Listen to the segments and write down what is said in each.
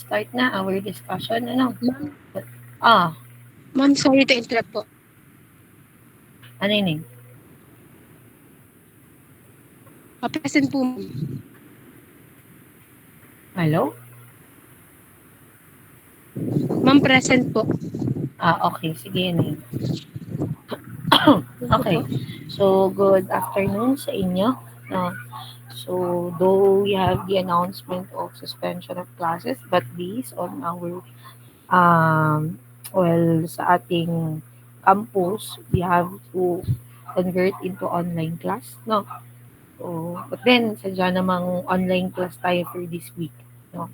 start na our discussion. Ano? Ma'am, Ah, ma'am, sorry to interrupt po. ano yun eh? Present po, ma'am. Hello? Ma'am, present po. Okay. Sige, yun eh. Thank you Okay. po. So, good afternoon sa inyo. No? So, though we have the announcement of suspension of classes, but based on our, sa ating campus, we have to convert into online class, no? So, but then, sadya namang online class tayo for this week, no?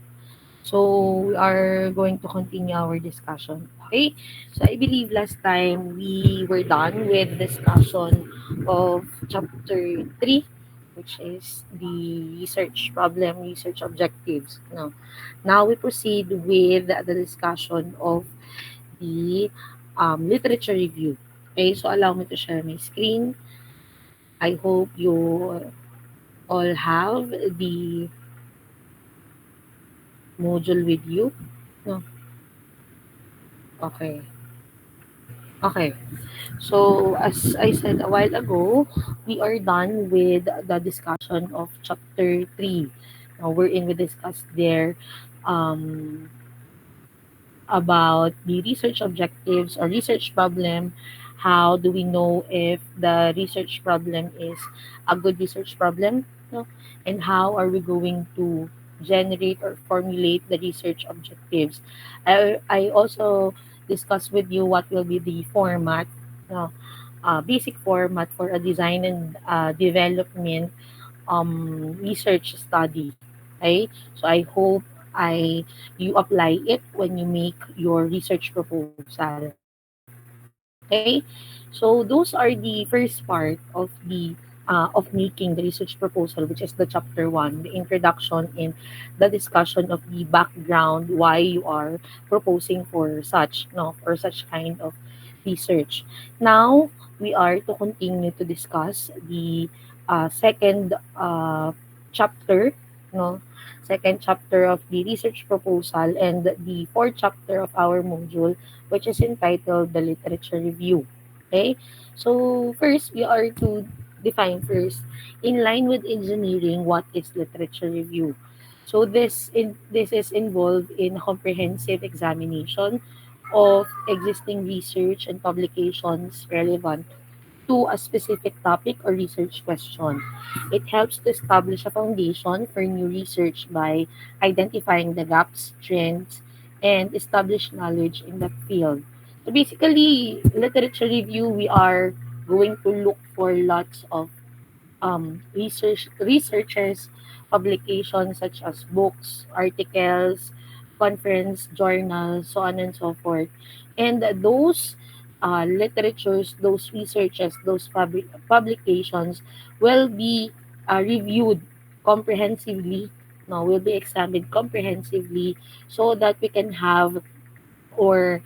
So, we are going to continue our discussion. Okay? So, I believe last time we were done with discussion of chapter 3, which is the research problem, research objectives. Now we proceed with the discussion of the literature review. Okay, so allow me to share my screen. I hope you all have the module with you. No? Okay. Okay. So, as I said a while ago, we are done with the discussion of chapter 3. Now, wherein we discussed there um, about the research objectives or research problem. How do we know if the research problem is a good research problem? No? And how are we going to generate or formulate the research objectives? I also discussed with you what will be the format, no? Basic format for a design and development research study. Okay? So I hope I you apply it when you make your research proposal. Okay? So those are the first part of making the research proposal, which is the chapter 1, the introduction and the discussion of the background why you are proposing for such kind of research. Now we are to continue to discuss the second chapter, no, second chapter of the research proposal and the fourth chapter of our module, which is entitled the literature review. Okay, so first we are to define first, in line with engineering, what is literature review. So this is involved in a comprehensive examination of existing research and publications relevant to a specific topic or research question. It helps to establish a foundation for new research by identifying the gaps, trends, and establish knowledge in the field. So basically, literature review, we are going to look for lots of researchers, publications such as books, articles, conference, journals, so on and so forth. And those literatures, those researches, those publications will be reviewed comprehensively. No, will be examined comprehensively so that we can have or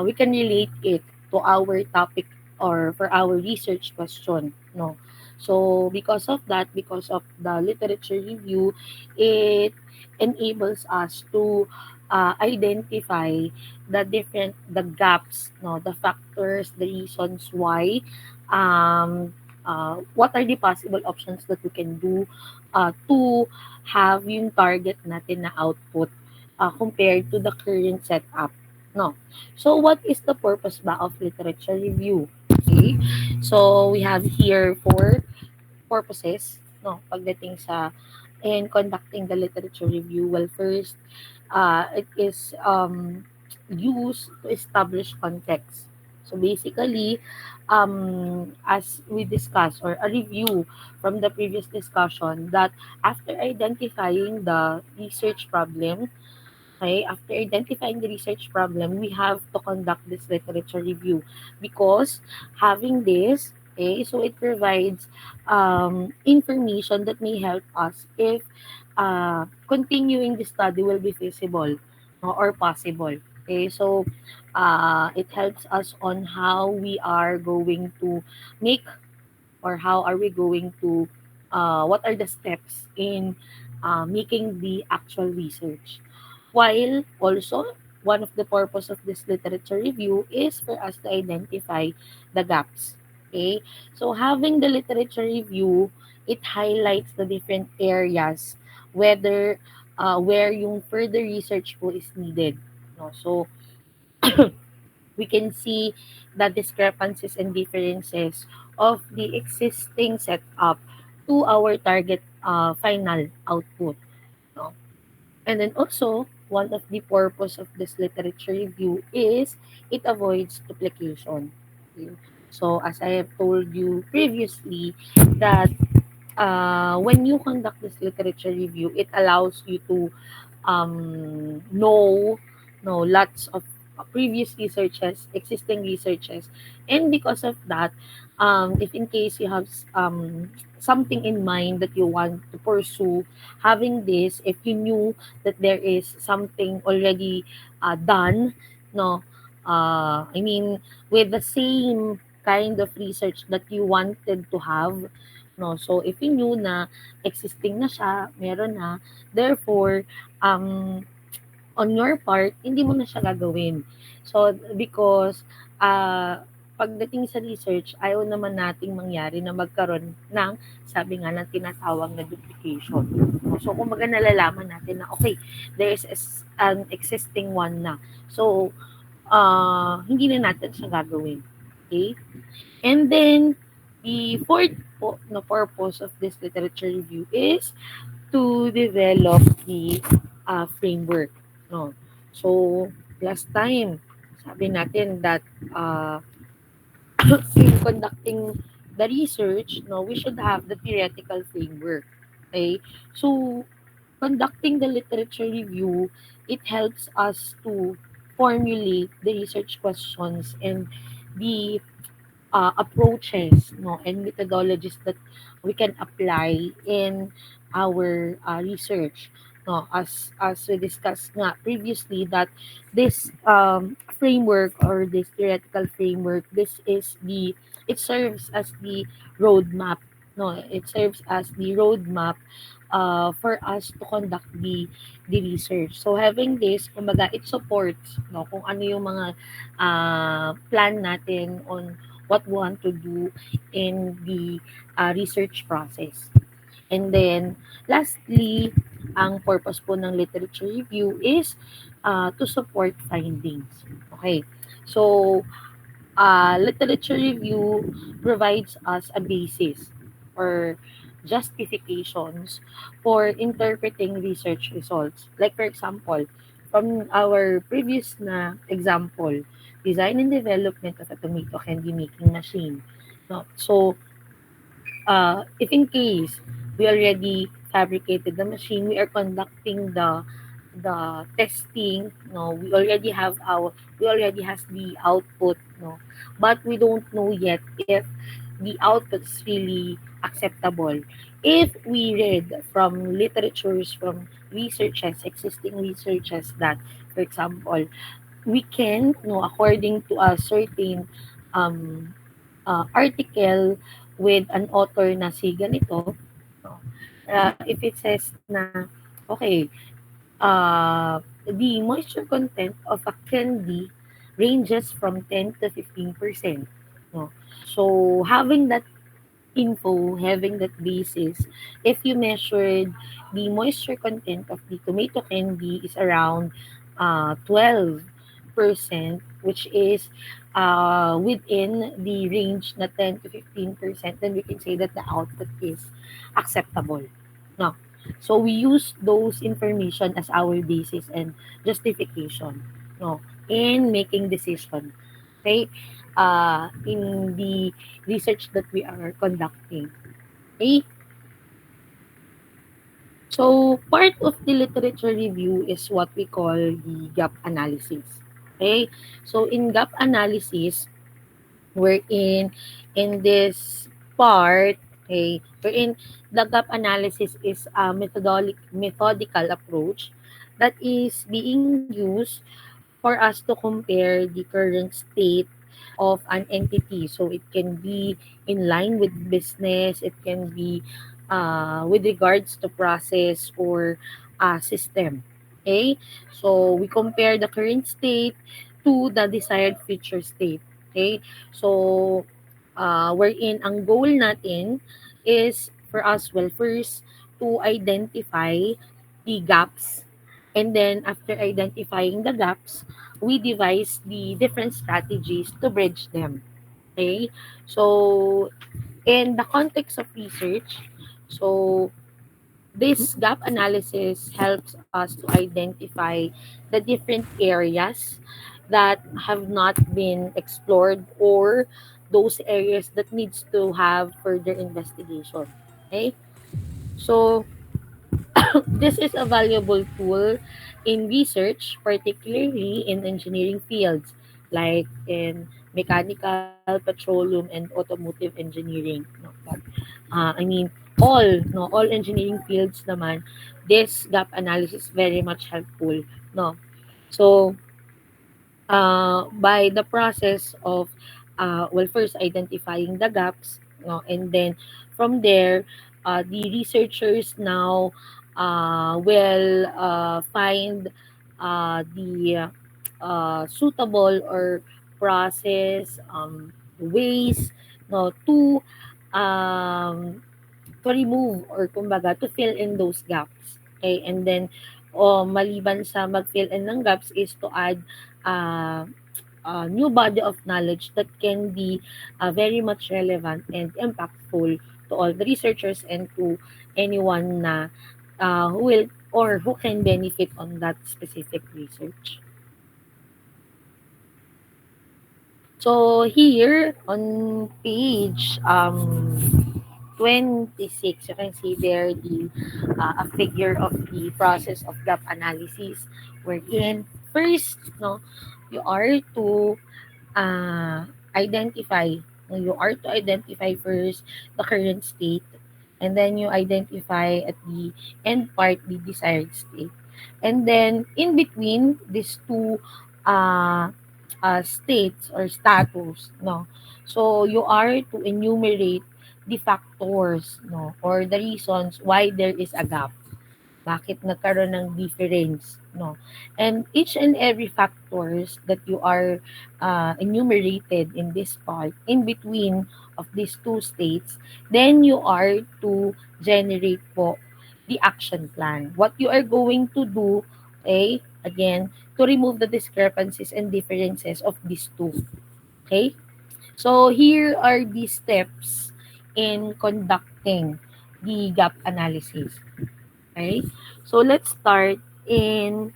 we can relate it to our topic or for our research question. No, so because of that, because of the literature review, it enables us to identify the gaps, no, the factors, the reasons why, what are the possible options that we can do to have yung target natin na output compared to the current setup. No. So what is the purpose ba of literature review? Okay. So we have here four purposes, no, pagdating sa in conducting the literature review. Well, first, it is used to establish context. So basically, as we discussed or a review from the previous discussion, that after identifying the research problem, okay, after identifying the research problem, we have to conduct this literature review because having this, okay, so it provides information that may help us if continuing the study will be feasible, no, or possible. Okay, so it helps us on how we are going to make or how are we going to what are the steps in making the actual research. While also, one of the purpose of this literature review is for us to identify the gaps. Okay? So having the literature review, it highlights the different areas whether where yung further research po is needed. No? So we can see the discrepancies and differences of the existing setup to our target final output. No? And then also, one of the purpose of this literature review is it avoids duplication. Okay? So, as I have told you previously, that when you conduct this literature review, it allows you to know lots of previous researches, existing researches, and because of that, if in case you have something in mind that you want to pursue, having this, if you knew that there is something already done, no, I mean, with the same kind of research that you wanted to have, no, so if you knew na existing na siya, meron na, therefore, um, on your part, hindi mo na siya gagawin. So, because, pagdating sa research, ayaw naman nating mangyari na magkaroon ng, sabi nga ng tinatawag na duplication. So, kumbaga nalalaman natin na, okay, there is an existing one na. So, hindi na natin siya gagawin. Okay? And then, the fourth po na purpose of this literature review is to develop the framework. No? So, last time, sabi natin that in conducting the research, no, we should have the theoretical framework. Okay? So, conducting the literature review, it helps us to formulate the research questions and the approaches, no, and methodologies that we can apply in our research. No, as we discussed nga previously that this framework or this theoretical framework, this is the it serves as the roadmap. No, it serves as the roadmap for us to conduct the research. So having this, kumbaga, it supports no kung ano yung mga plan natin on what we want to do in the research process. And then, lastly, ang purpose po ng literature review is to support findings. Okay. So, literature review provides us a basis or justifications for interpreting research results. Like for example, from our previous na example, design and development of a tomato candy making machine. No? So, if in case we already fabricated the machine, we are conducting the testing, no, we already has the output, no, but we don't know yet if the output is really acceptable. If we read from literatures, from researches, existing researches that, for example, we can, no, according to a certain um, article with an author na si ganito, no, if it says na, okay, the moisture content of a candy ranges from 10 to 15%. No? So, having that info, having that basis, if you measured the moisture content of the tomato candy is around 12%, which is within the range na 10 to 15%, then we can say that the output is acceptable. No. So we use those information as our basis and justification, no, in making decision. Okay? In the research that we are conducting. Okay? So, part of the literature review is what we call the gap analysis. Okay? So, in gap analysis, we're in this part, okay, wherein the gap analysis is a methodical approach that is being used for us to compare the current state of an entity. So it can be in line with business, it can be with regards to process or system. Okay? So, we compare the current state to the desired future state. Okay? So, wherein ang goal natin is for us, well, first, to identify the gaps. And then, after identifying the gaps, we devise the different strategies to bridge them. Okay? So, in the context of research, so this gap analysis helps us to identify the different areas that have not been explored or those areas that needs to have further investigation. Okay? So, this is a valuable tool in research, particularly in engineering fields like in mechanical, petroleum, and automotive engineering. No, but, I mean, all engineering fields naman, this gap analysis very much helpful. No, so by the process of well, first identifying the gaps, no, and then from there the researchers now will find the suitable or process ways, no, um, to remove or kumbaga to fill in those gaps. Okay, and then maliban sa mag-fill in ng gaps is to add uh, a new body of knowledge that can be very much relevant and impactful to all the researchers and to anyone na who will or who can benefit on that specific research. So here on page 26, you can see there the a figure of the process of gap analysis wherein first, no, you are to identify. You are to identify first the current state, and then you identify at the end part the desired state. And then in between these two uh, states or status, no. So you are to enumerate the factors, no, or the reasons why there is a gap, bakit nagkaroon ng difference, no? And each and every factors that you are enumerated in this part, in between of these two states, then you are to generate po the action plan. What you are going to do, okay, again, to remove the discrepancies and differences of these two. Okay? So here are the steps in conducting the gap analysis. Okay? So let's start in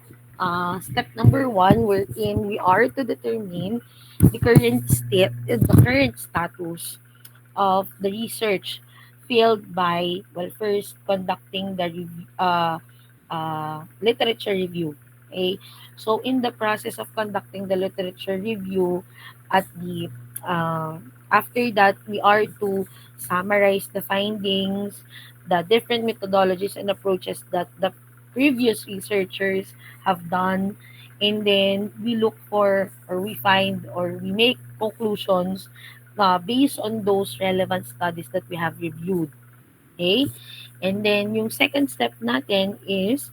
step number one, wherein we are to determine the current status of the research field by, well, first conducting the literature review. Okay? So in the process of conducting the literature review, at the after that, we are to summarize the findings, the different methodologies and approaches that the previous researchers have done, and then we look for or we find or we make conclusions based on those relevant studies that we have reviewed. Okay? And then yung second step natin is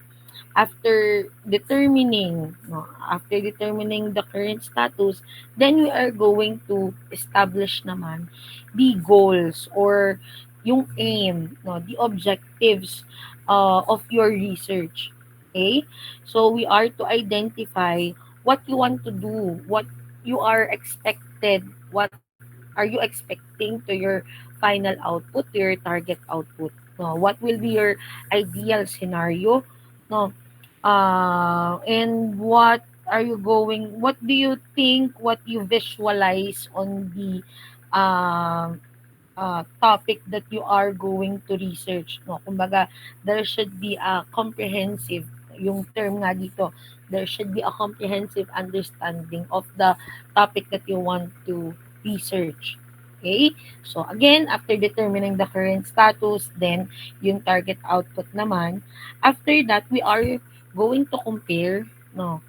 after determining the current status, then we are going to establish naman the goals or yung aim, no, the objectives of your research. Okay? So we are to identify what you want to do, what you are expected, what are you expecting to your final output, to your target output. No, what will be your ideal scenario? No, and what do you think, what you visualize on the uh, topic that you are going to research, no? Kumbaga, there should be a comprehensive, yung term nga dito, there should be a comprehensive understanding of the topic that you want to research. Okay? So, again, after determining the current status, then yung target output naman, after that, we are going to compare, no?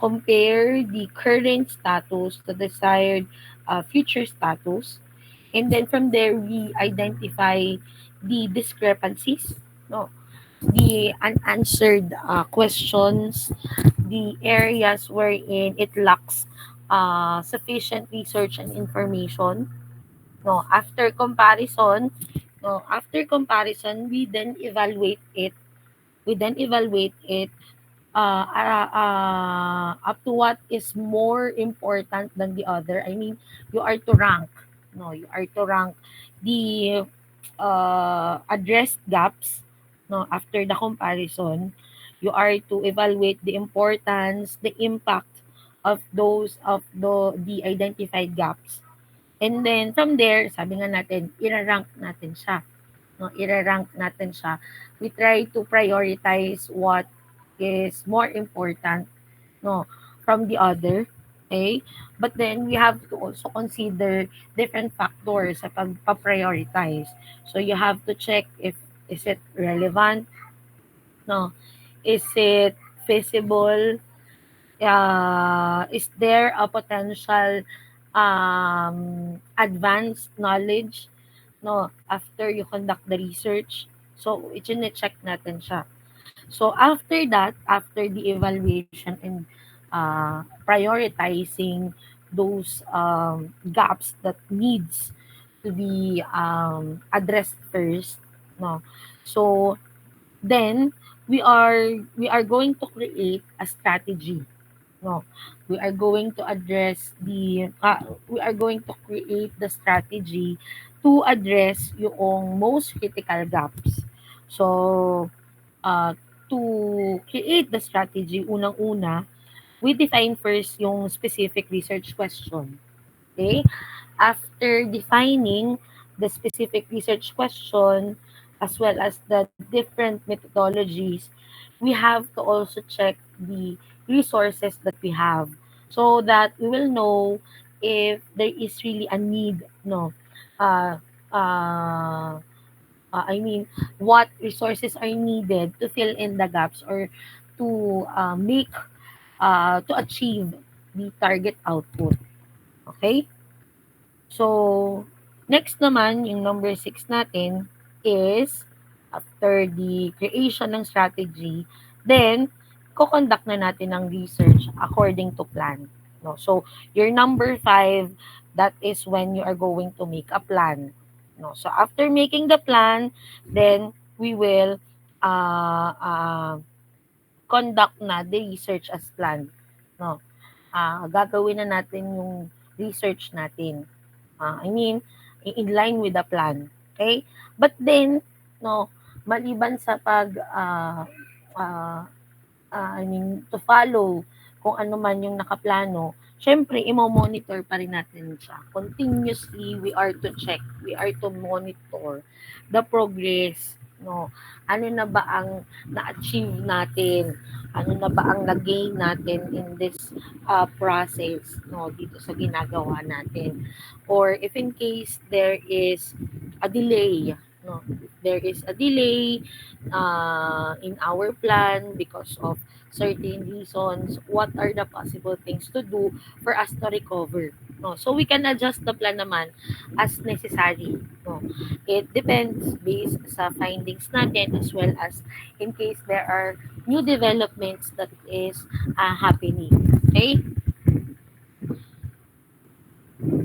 Compare the current status to desired future status, and then from there we identify the discrepancies, no, the unanswered questions, the areas wherein it lacks sufficient research and information. No, after comparison, We then evaluate it up to what is more important than the other. I mean, you are to rank. No, you are to rank the addressed gaps. No, after the comparison, you are to evaluate the importance, the impact of the identified gaps. And then from there, sabi nga natin, irarank natin siya. No, irarank natin siya. We try to prioritize what is more important, no, from the other. Okay? But then we have to also consider different factors sa pagpa-prioritize. So you have to check if is it relevant, no? Is it feasible? Is there a potential advanced knowledge, no, after you conduct the research? So, i-check natin siya. So, after that, after the evaluation and prioritizing those gaps that needs to be addressed first, no. So, then we are going to create a strategy, no. We are going to create the strategy to address yung most critical gaps. So, uh, to create the strategy, unang-una, we define first yung specific research question. Okay? After defining the specific research question as well as the different methodologies, we have to also check the resources that we have so that we will know if there is really a need, no, uh, uh, I mean, what resources are needed to fill in the gaps or to to achieve the target output. Okay? So, next naman, yung number 6 natin is after the creation ng strategy, then, ko-conduct na natin ng research according to plan. No? So, your number 5, that is when you are going to make a plan. No? So, after making the plan, then, we will uh, uh, conduct na the research as planned. No? Gagawin na natin yung research natin. I mean, in line with the plan. Okay? But then, no, maliban sa uh, I mean, to follow kung ano man yung nakaplano, syempre, imo-monitor pa rin natin siya. Continuously, we are to check, we are to monitor the progress, no? Ano na ba ang na-achieve natin? Ano na ba ang nag-gain natin in this process, no, dito sa ginagawa natin? Or if in case there is a delay, no, there is a delay in our plan because of certain reasons, what are the possible things to do for us to recover, no? So we can adjust the plan naman as necessary, no? It depends based sa findings natin as well as in case there are new developments that is happening. Okay?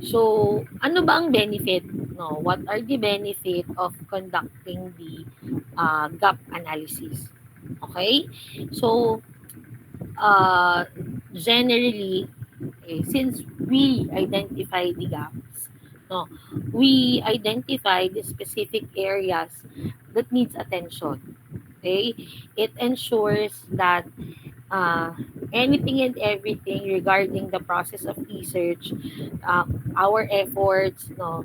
So, ano ba ang benefit? No, what are the benefit of conducting the gap analysis? Okay? So, uh, generally, since we identify the gaps, no, we identify the specific areas that needs attention. Okay? It ensures that uh, anything and everything regarding the process of research, our efforts, no,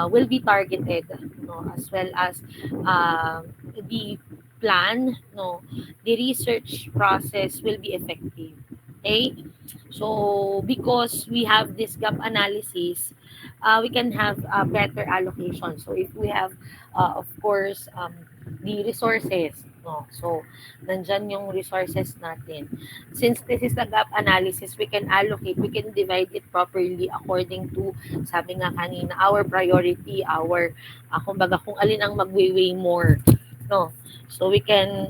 will be targeted, no, as well as the plan, no, the research process will be effective. Okay, so because we have this gap analysis, we can have a better allocation. So if we have, of course, the resources, no, so nandyan yung resources natin. Since this is the gap analysis, we can allocate, we can divide it properly according to, sabi nga kanina, our priority, kumbaga kung alin ang magwe-weigh more. no? So we can,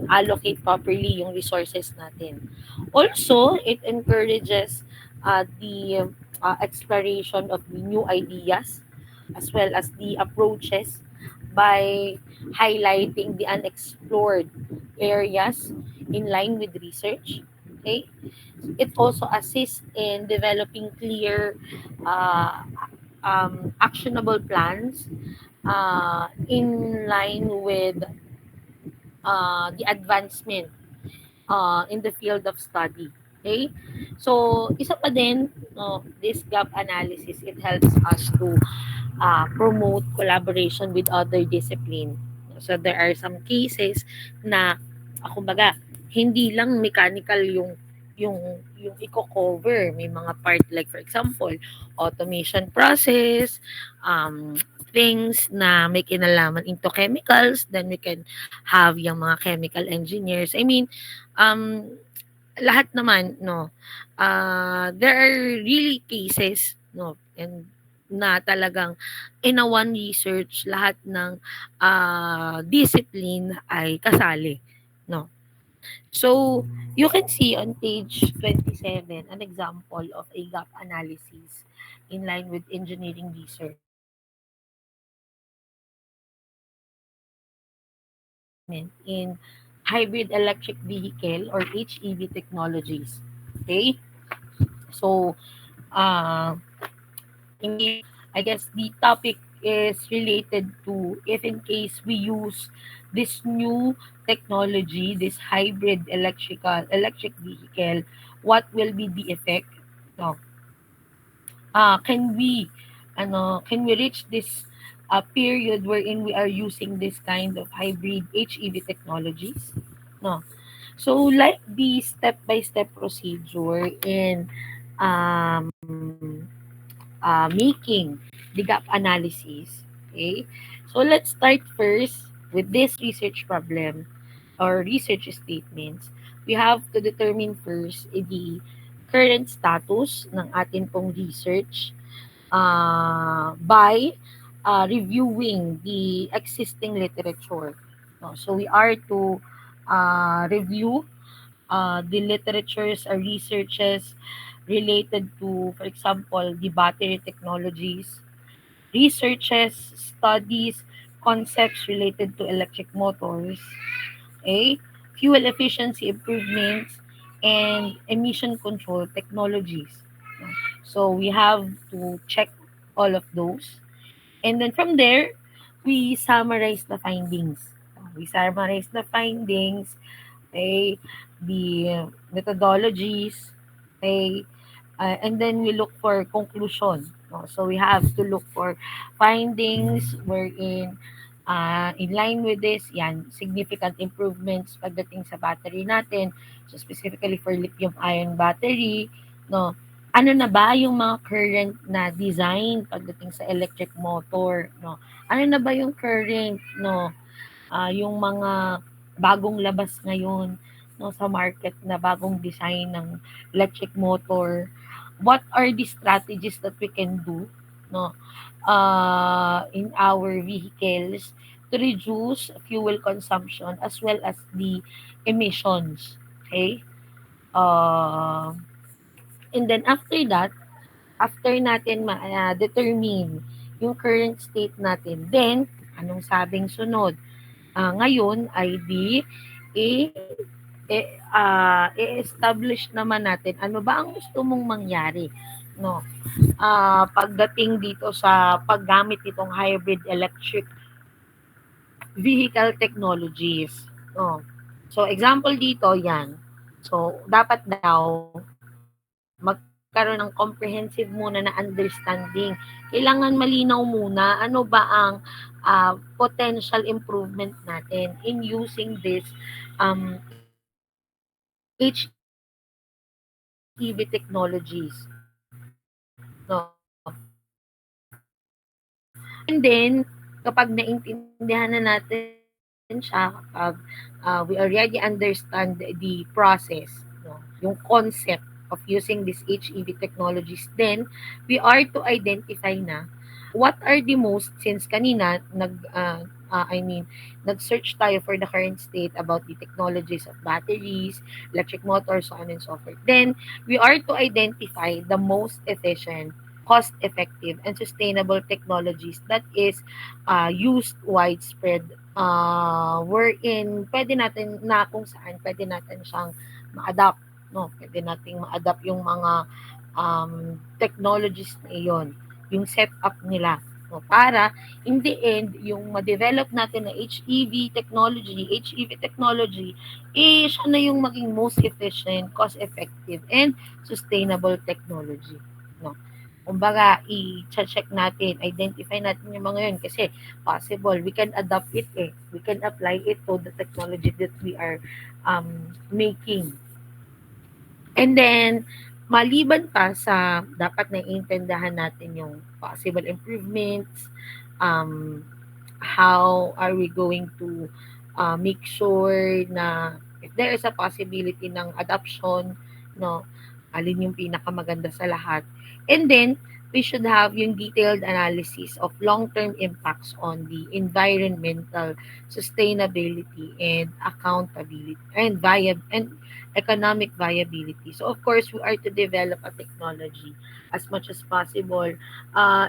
allocate properly yung resources natin. Also, it encourages the exploration of the new ideas as well as the approaches by highlighting the unexplored areas in line with research. Okay, it also assists in developing clear, uh, actionable plans in line with the advancement in the field of study. Okay? So, isa pa din, no, this gap analysis, it helps us to promote collaboration with other discipline. So, there are some cases na, kumbaga, hindi lang mechanical yung yung i-cover. May mga part like for example, automation process, um, things na may kinalaman into chemicals, then we can have yung mga chemical engineers. I mean, um, lahat naman, no, there are really cases, no, and na talagang in a one research, lahat ng discipline ay kasali, no. So, you can see on page 27 an example of a gap analysis in line with engineering research. In hybrid electric vehicle or HEV technologies. Okay? So, uh, in case, I guess the topic is related to if in case we use this new technology, this hybrid electric vehicle, what will be the effect? No, can we can we reach this period wherein we are using this kind of hybrid HEV technologies? No. So like the step by step procedure in um, making the gap analysis. Okay, so let's start first with this research problem or research statements. We have to determine first the current status ng atin pong research by reviewing the existing literature. No? So we are to review the literatures or researches related to, for example, the battery technologies, researches, studies, concepts related to electric motors, okay, fuel efficiency improvements, and emission control technologies. So we have to check all of those. And then from there, we summarize the findings. We summarize the findings, okay, the methodologies, okay, and then we look for conclusion. No? So we have to look for findings wherein in line with this, yan, significant improvements pagdating sa battery natin. So specifically for lithium-ion battery, no, ano na ba yung mga current na design pagdating sa electric motor, no? Ano na ba yung current, no, yung mga bagong labas ngayon, no, sa market na bagong design ng electric motor. What are the strategies that we can do, no, in our vehicles to reduce fuel consumption as well as the emissions. Okay? Uh, and then after that, after natin determine yung current state natin, then anong sabing sunod? Ngayon ay i-establish naman natin ano ba ang gusto mong mangyari, no? Pagdating dito sa paggamit nitong hybrid electric vehicle technologies, no? So example dito 'yan. So dapat daw magkaroon ng comprehensive muna na understanding. Kailangan malinaw muna ano ba ang potential improvement natin in using this HEV technologies. No? And then, kapag naintindihan na natin siya, kapag we already understand the process, no? Yung concept of using these HEV technologies, then we are to identify na what are the most, since kanina I mean, nag-search tayo for the current state about the technologies of batteries, electric motors, so on and so forth. Then, we are to identify the most efficient, cost-effective, and sustainable technologies that is used widespread wherein pwede natin na kung saan pwede natin siyang ma-adapt, no? Pwede nating ma-adapt yung mga technologies na iyon, yung setup nila. No, para in the end, yung ma-develop natin na HEV technology, siya na yung maging most efficient, cost-effective, and sustainable technology. No? Kumbaga, i-check natin, identify natin yung mga yun kasi possible, we can adapt it We can apply it to the technology that we are making. And then, maliban pa sa dapat naiintindihan natin yung possible improvements, um, how are we going to make sure na if there is a possibility ng adoption, no, alin yung pinakamaganda sa lahat. And then, we should have yung detailed analysis of long-term impacts on the environmental sustainability and accountability and economic viability. So, of course, we are to develop a technology as much as possible.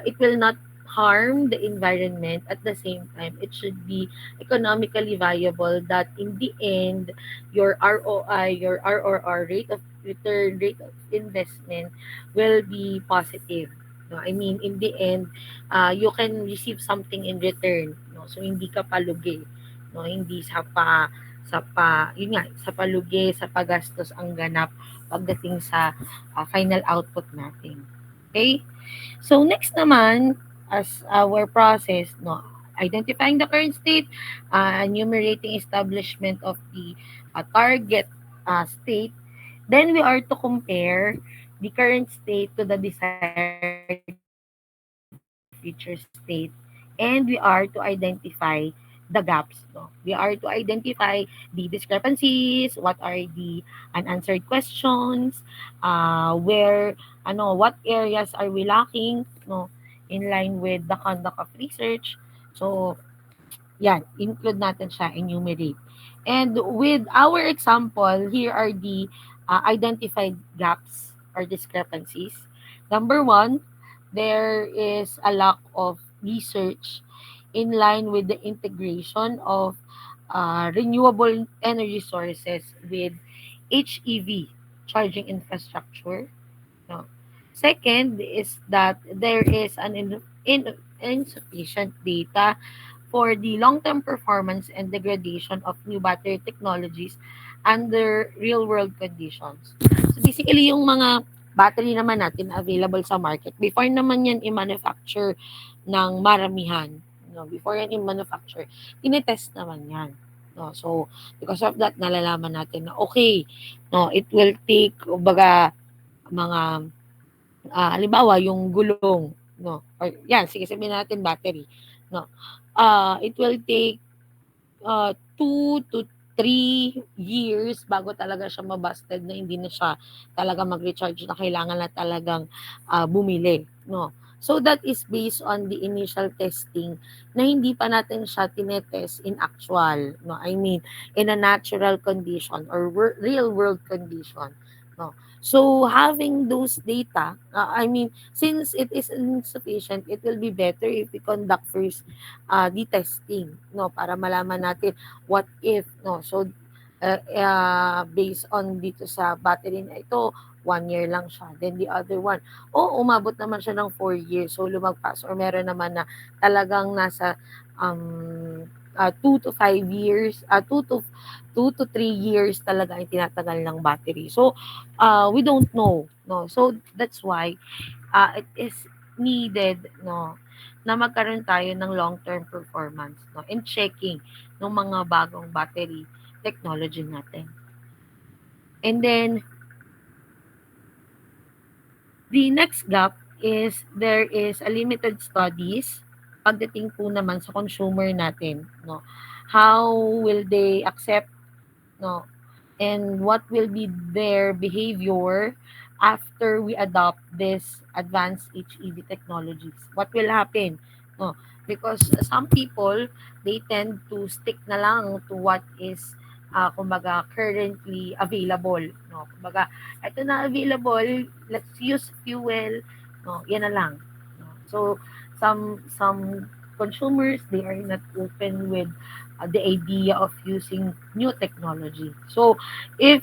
It will not harm the environment. At the same time, it should be economically viable that in the end, your ROI, your ROR, rate of return, rate of investment will be positive. No, I mean, in the end, you can receive something in return. No? So, hindi ka palugi. No? Hindi yun nga, sa palugi, sa pagastos ang ganap pagdating sa final output natin. Okay? So, next naman, as our process, no, identifying the current state, enumerating establishment of the target state, then we are to compare the current state to the desired future state, and we are to identify the gaps. No? We are to identify the discrepancies, what are the unanswered questions, what areas are we lacking, no, in line with the conduct of research. So, yan, include natin siya, enumerate. And with our example, here are the identified gaps or discrepancies. Number one, there is a lack of research in line with the integration of renewable energy sources with HEV charging infrastructure. No. Second is that there is insufficient data for the long-term performance and degradation of new battery technologies under real-world conditions. So basically, yung mga battery naman natin available sa market, before naman yan i-manufacture ng maramihan, no, before yan i-manufacture, tinetest naman yan. No, so, because of that, nalalaman natin na okay, no, it will take, kumbaga, mga halimbawa yung gulong, no, or yan, sige sabihin natin battery, no, it will take 2 to 3 years bago talaga siya mabusted na hindi na siya talaga mag-recharge na kailangan na talagang bumili, no. So that is based on the initial testing na hindi pa natin siya tinetest in actual, no. I mean, in a natural condition or real world condition, no. So having those data, I mean, since it is insufficient, it will be better if we conduct first the testing, no, para malaman natin what if, no. So based on dito sa battery na ito, 1 year lang siya. Then the other one, umabot naman siya ng 4 years. So lumagpas. Or meron naman na talagang nasa 2 to 5 years, 2 to 3 years talaga ang tinatagal ng battery. So we don't know, no. So that's why it is needed, no, na magkaroon tayo ng long-term performance, no, and checking ng mga bagong battery technology natin. And then, the next gap is there is a limited studies pagdating po naman sa consumer natin, no. How will they accept, no, and what will be their behavior after we adopt this advanced HEV technologies? What will happen? No, because some people, they tend to stick na lang to what is kumbaga currently available, no. Kumbaga, ito na available, let's use fuel, no. Yan na lang. No? So some consumers, they are not open with the idea of using new technology. So if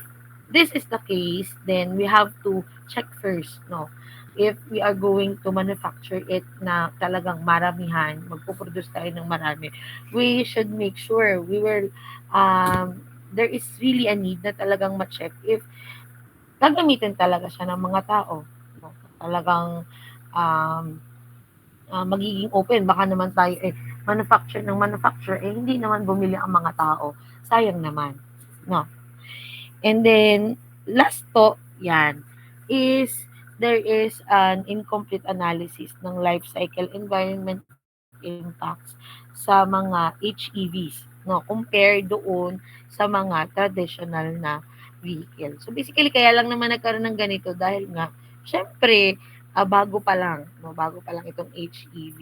this is the case, then we have to check first, no, if we are going to manufacture it na talagang maramihan, magpo-produce tayo ng marami, we should make sure there is really a need na talagang ma-check if gagamitin talaga siya ng mga tao. No? Talagang um, magiging open. Baka naman tayo manufacture, hindi naman bumili ang mga tao. Sayang naman. No? And then, last po, yan, is there is an incomplete analysis ng life cycle environmental impacts sa mga HEVs, no, compare doon sa mga traditional na vehicle. So basically, kaya lang naman nagkaroon ng ganito dahil nga, syempre, bago pa lang, no, bago pa lang itong HEV,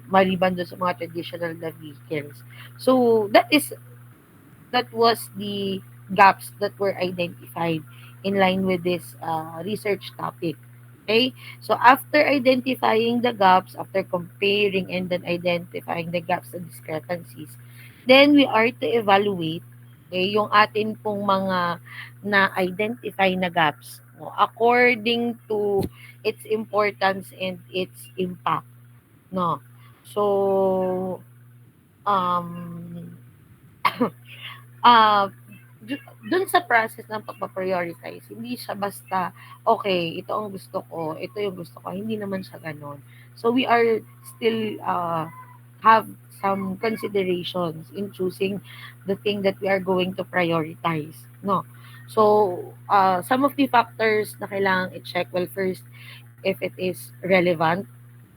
maliban doon sa mga traditional na vehicles. So that was the gaps that were identified in line with this research topic. Okay, so after identifying the gaps, after comparing and then identifying the gaps and discrepancies, then we are to evaluate yung atin pong mga na-identify na gaps, no, according to its importance and its impact. No? So, um, ah, dun sa process ng pagpa-prioritize, hindi siya basta, okay, ito ang gusto ko, ito yung gusto ko. Hindi naman siya ganon. So, we are still have some considerations in choosing the thing that we are going to prioritize. No? So, some of the factors na kailangang i-check, well, first, if it is relevant,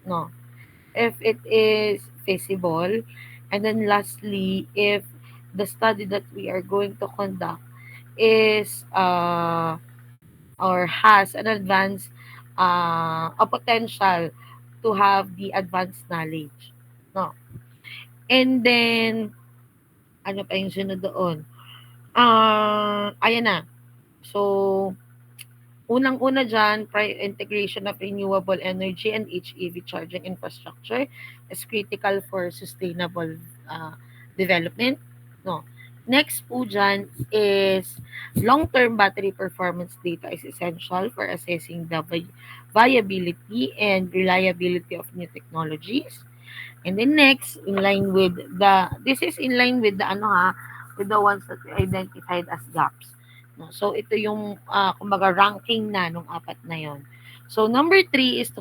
no? If it is feasible, and then lastly, if the study that we are going to conduct is or has an advanced a potential to have the advanced knowledge, no. And then ano pa yung sunod doon, ayan na. So unang-una diyan, integration of renewable energy and HEV charging infrastructure is critical for sustainable development, no. Next po diyan is long-term battery performance data is essential for assessing the viability and reliability of new technologies. And then next, in line with this is in line with the with the ones that we identified as gaps. No? So ito yung kumbaga ranking na nung apat na yon. So number 3 is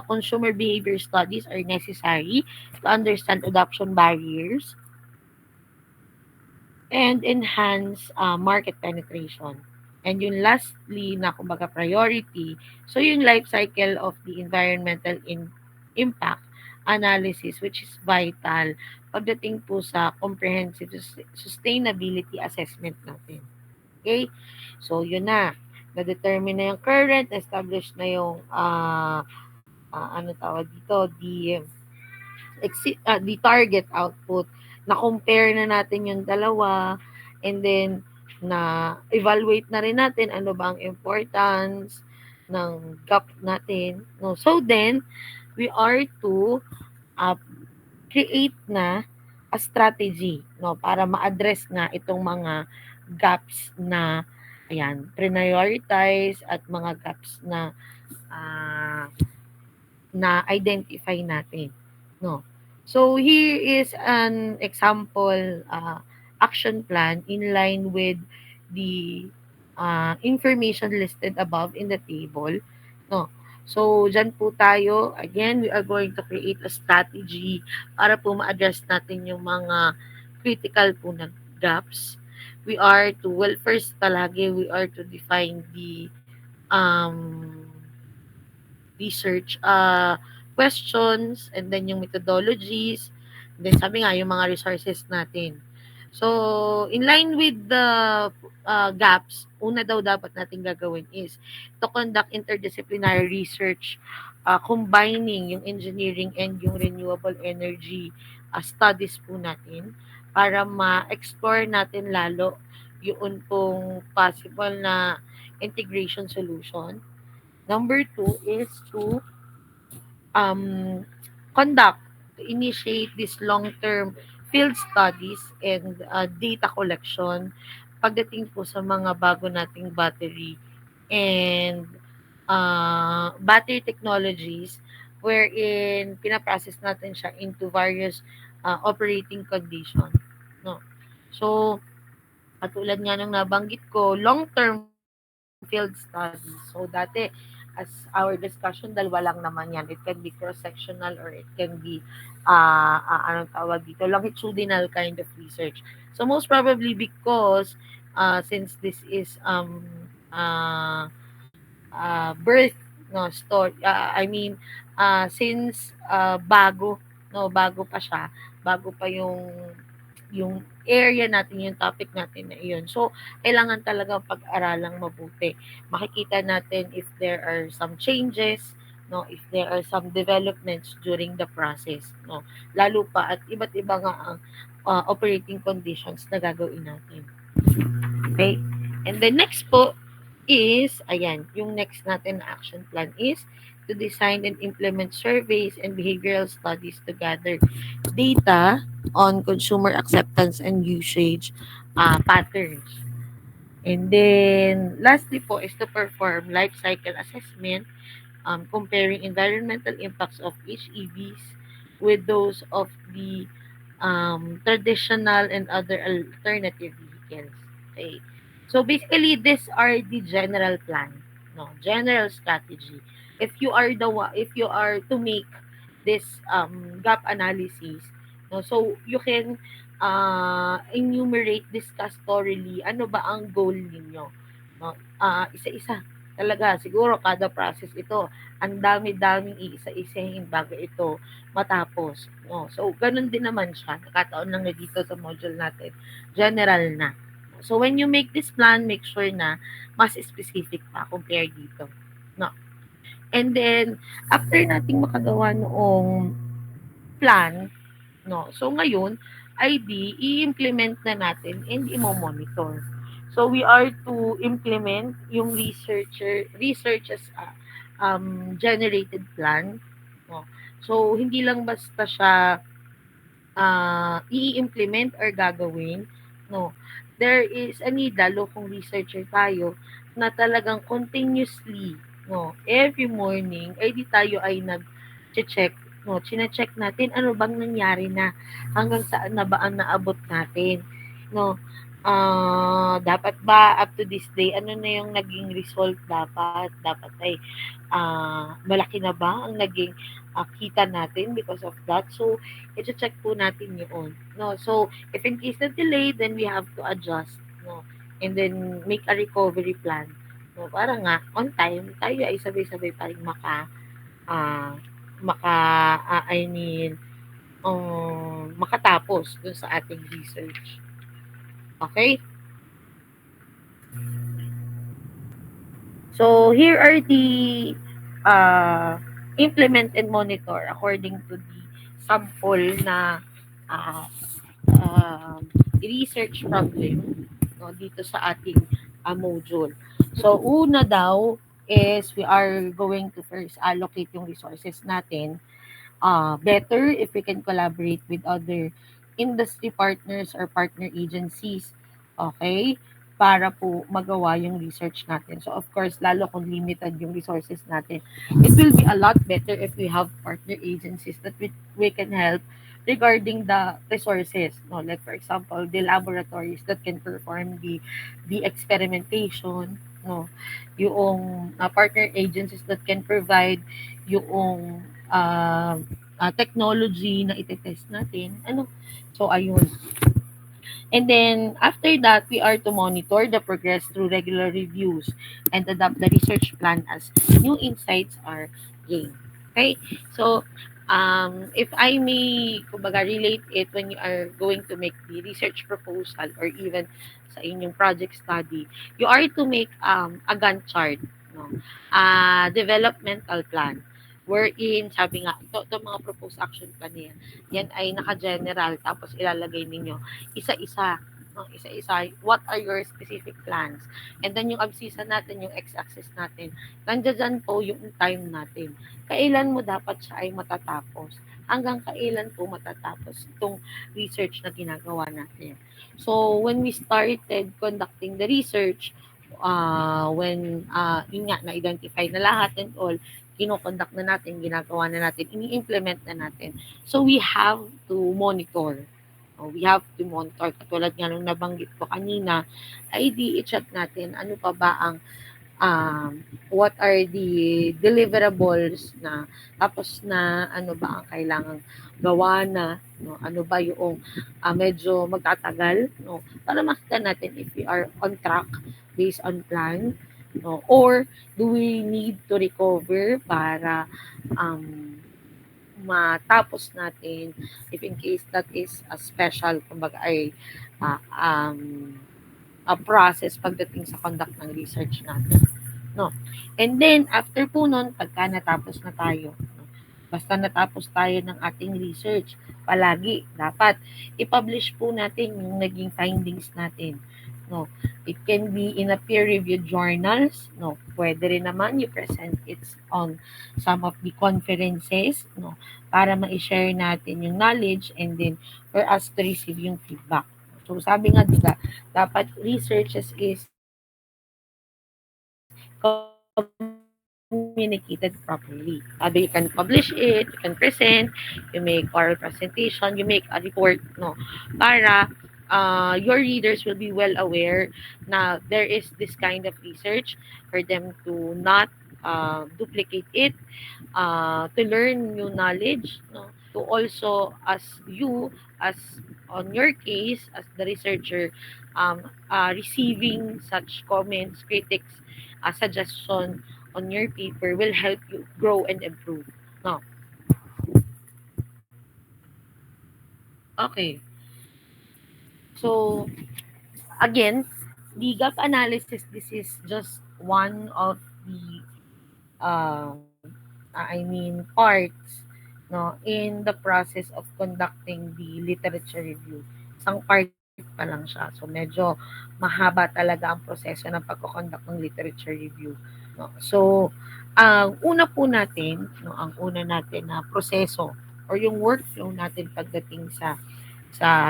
consumer behavior studies are necessary to understand adoption barriers and enhance market penetration. And yung lastly na kumbaga priority, so yung life cycle of the environmental impact analysis, which is vital pagdating po sa comprehensive sustainability assessment natin. Okay? So yun na. Na-determine na yung current, established na yung ano tawag dito, the target output, na-compare na natin yung dalawa, and then na-evaluate na rin natin ano ba ang importance ng gap natin. No? So then, we are to uh, create na a strategy, no, para ma-address nga itong mga gaps na ayan, prioritize at mga gaps ah, na identify natin, no. So here is an example action plan in line with the information listed above in the table, no. So diyan po tayo, again, we are going to create a strategy para po ma-address natin yung mga critical po na gaps. We are to, well, first palagi we are to define the um research questions, and then yung methodologies, and then sabi nga yung mga resources natin. So, in line with the gaps, una daw dapat natin gagawin is to conduct interdisciplinary research combining yung engineering and yung renewable energy studies po natin para ma-explore natin lalo yung pong possible na integration solution. Number two is to um, conduct, to initiate this long-term field studies and data collection pagdating po sa mga bago nating battery and battery technologies wherein pinaprocess natin siya into various operating condition. No? So, katulad nga nung nabanggit ko, long-term field studies. So, dati, as our discussion, dalawa lang naman yan. It can be cross-sectional or it can be, anong tawag dito, longitudinal kind of research. So, most probably because, since this is, uh, birth, no, story, I mean, since, bago pa siya, bago pa yung area natin, yung topic natin na iyon. So, kailangan talaga pag-aralang mabuti. Makikita natin if there are some changes, no, if there are some developments during the process, no. Lalo pa at iba't iba nga ang operating conditions na gagawin natin. Okay? And the next po is, ayan, yung next natin na action plan is to design and implement surveys and behavioral studies to gather data on consumer acceptance and usage patterns. And then, lastly po is to perform life cycle assessment, comparing environmental impacts of HEVs with those of the traditional and other alternative vehicles. Okay. So basically, these are the general plan, no, general strategy. If you are to make this gap analysis, no, so you can enumerate, discuss thoroughly ano ba ang goal ninyo, no? Isa-isa talaga siguro kada process ito ang dami-daming iisa-isahin bago ito matapos, no? So, gano'n din naman siya, nakataon lang na dito sa module natin, general na. So, when you make this plan, make sure na mas specific pa compare dito, no? And then, after nating makagawa noong plan, no? So, ngayon, ID, i-implement na natin and imo-monitor. So, we are to implement yung researchers generated plan, no? So, hindi lang basta siya i-implement or gagawin, no? There is a need, lalo kung researcher tayo, na talagang continuously, no, every morning, ay di tayo ay nag-check, no, chine-check natin ano bang nangyari na, hanggang saan na ba ang naabot natin, no? Dapat ba up to this day, ano na yung naging result dapat ay malaki na ba ang naging kita natin because of that. So, i-check po natin yun. No? So, if in case na delay, then we have to adjust. No? And then, make a recovery plan. No? Para nga, on time, tayo ay sabay-sabay pa rin ah, I mean, makatapos dun sa ating research. Okay? So, here are the implement and monitor according to the sample na uh, research problem, no, dito sa ating module. So, una daw is we are going to first allocate yung resources natin better if we can collaborate with other industry partners or partner agencies. Okay? Para po magawa yung research natin. So, of course, lalo kung limited yung resources natin, it will be a lot better if we have partner agencies that we can help regarding the resources. No? Like, for example, the laboratories that can perform the experimentation. No? Yung partner agencies that can provide yung technology na itetest natin. Ano? So, ayun. And then, after that, we are to monitor the progress through regular reviews and adapt the research plan as new insights are gained. Okay? So, If I may, kumbaga, relate it when you are going to make the research proposal or even sa inyong project study, you are to make a Gantt chart, no? Developmental plan. Wherein, sabi nga, ito mga proposed action plan niya, yan ay naka-general, tapos ilalagay ninyo isa-isa, no? Isa-isa, what are your specific plans? And then yung abscissa natin, yung x-axis natin, nandiyan dyan po yung time natin, kailan mo dapat siya ay matatapos, hanggang kailan po matatapos itong research na ginagawa natin. So, when we started conducting the research, when yun nga, na-identify na lahat and all, kinokonduct na natin, ginagawa na natin, ini-implement na natin. So, we have to monitor. We have to monitor. Katulad nga nung nabanggit ko kanina, ay di i-check natin ano pa ba ang what are the deliverables na, tapos na ano ba ang kailangang gawa na, no? Ano ba yung medyo magtatagal, no? Para makita natin if we are on track based on plan, no? Or do we need to recover para um, matapos natin, if in case that is a special, kumbaga ay uh, um, a process pagdating sa conduct ng research natin, no? And then after po nun, pagka natapos na tayo, no? Basta natapos tayo ng ating research, palagi dapat i-publish po natin yung naging findings natin, no? It can be in a peer-reviewed journals, no? Pwede rin naman you present it on some of the conferences, no? Para ma-share natin yung knowledge and then for us to receive yung feedback. So sabi nga, diba, dapat researches is communicated properly. Either you can publish it, you can present, you make oral presentation, you make a report, no? Para your readers will be well aware na there is this kind of research, for them to not duplicate it, to learn new knowledge, no? To also, as you, as on your case, as the researcher, receiving such comments, critics, suggestion on your paper will help you grow and improve. No? Okay. So, again, the gap analysis, this is just one of the parts, no, in the process of conducting the literature review. Isang part pa lang siya. So medyo mahaba talaga ang proseso ng pagko-conduct ng literature review, no. So ang una po natin, no, ang una natin na proseso or yung workflow natin pagdating sa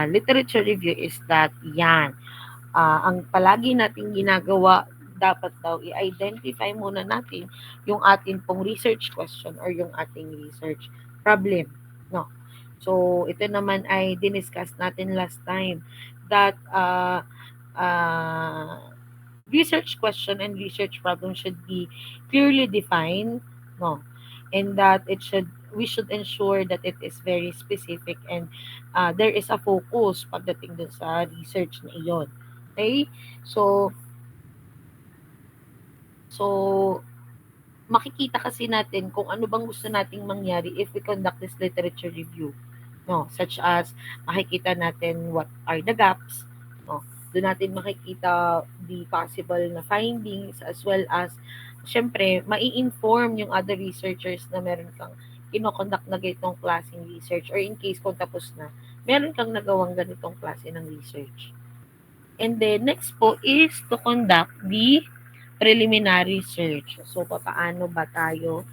literature review is that yan, ang palagi nating ginagawa, dapat daw i-identify muna natin yung atin pong research question or yung ating research problem, no? So, ito naman ay diniscuss natin last time that research question and research problem should be clearly defined, no? And that we should ensure that it is very specific and there is a focus pagdating dun sa research na iyon. Okay? So, so makikita kasi natin kung ano bang gusto nating mangyari if we conduct this literature review, no, such as makikita natin what are the gaps, no, doon natin makikita the possible na findings, as well as syempre mai-inform yung other researchers na meron kang kinokonduct na ganitong klaseng research, or in case kung tapos na meron kang nagawang ganitong klase ng research. And then next po is to conduct the preliminary search. So, paano ba tayo,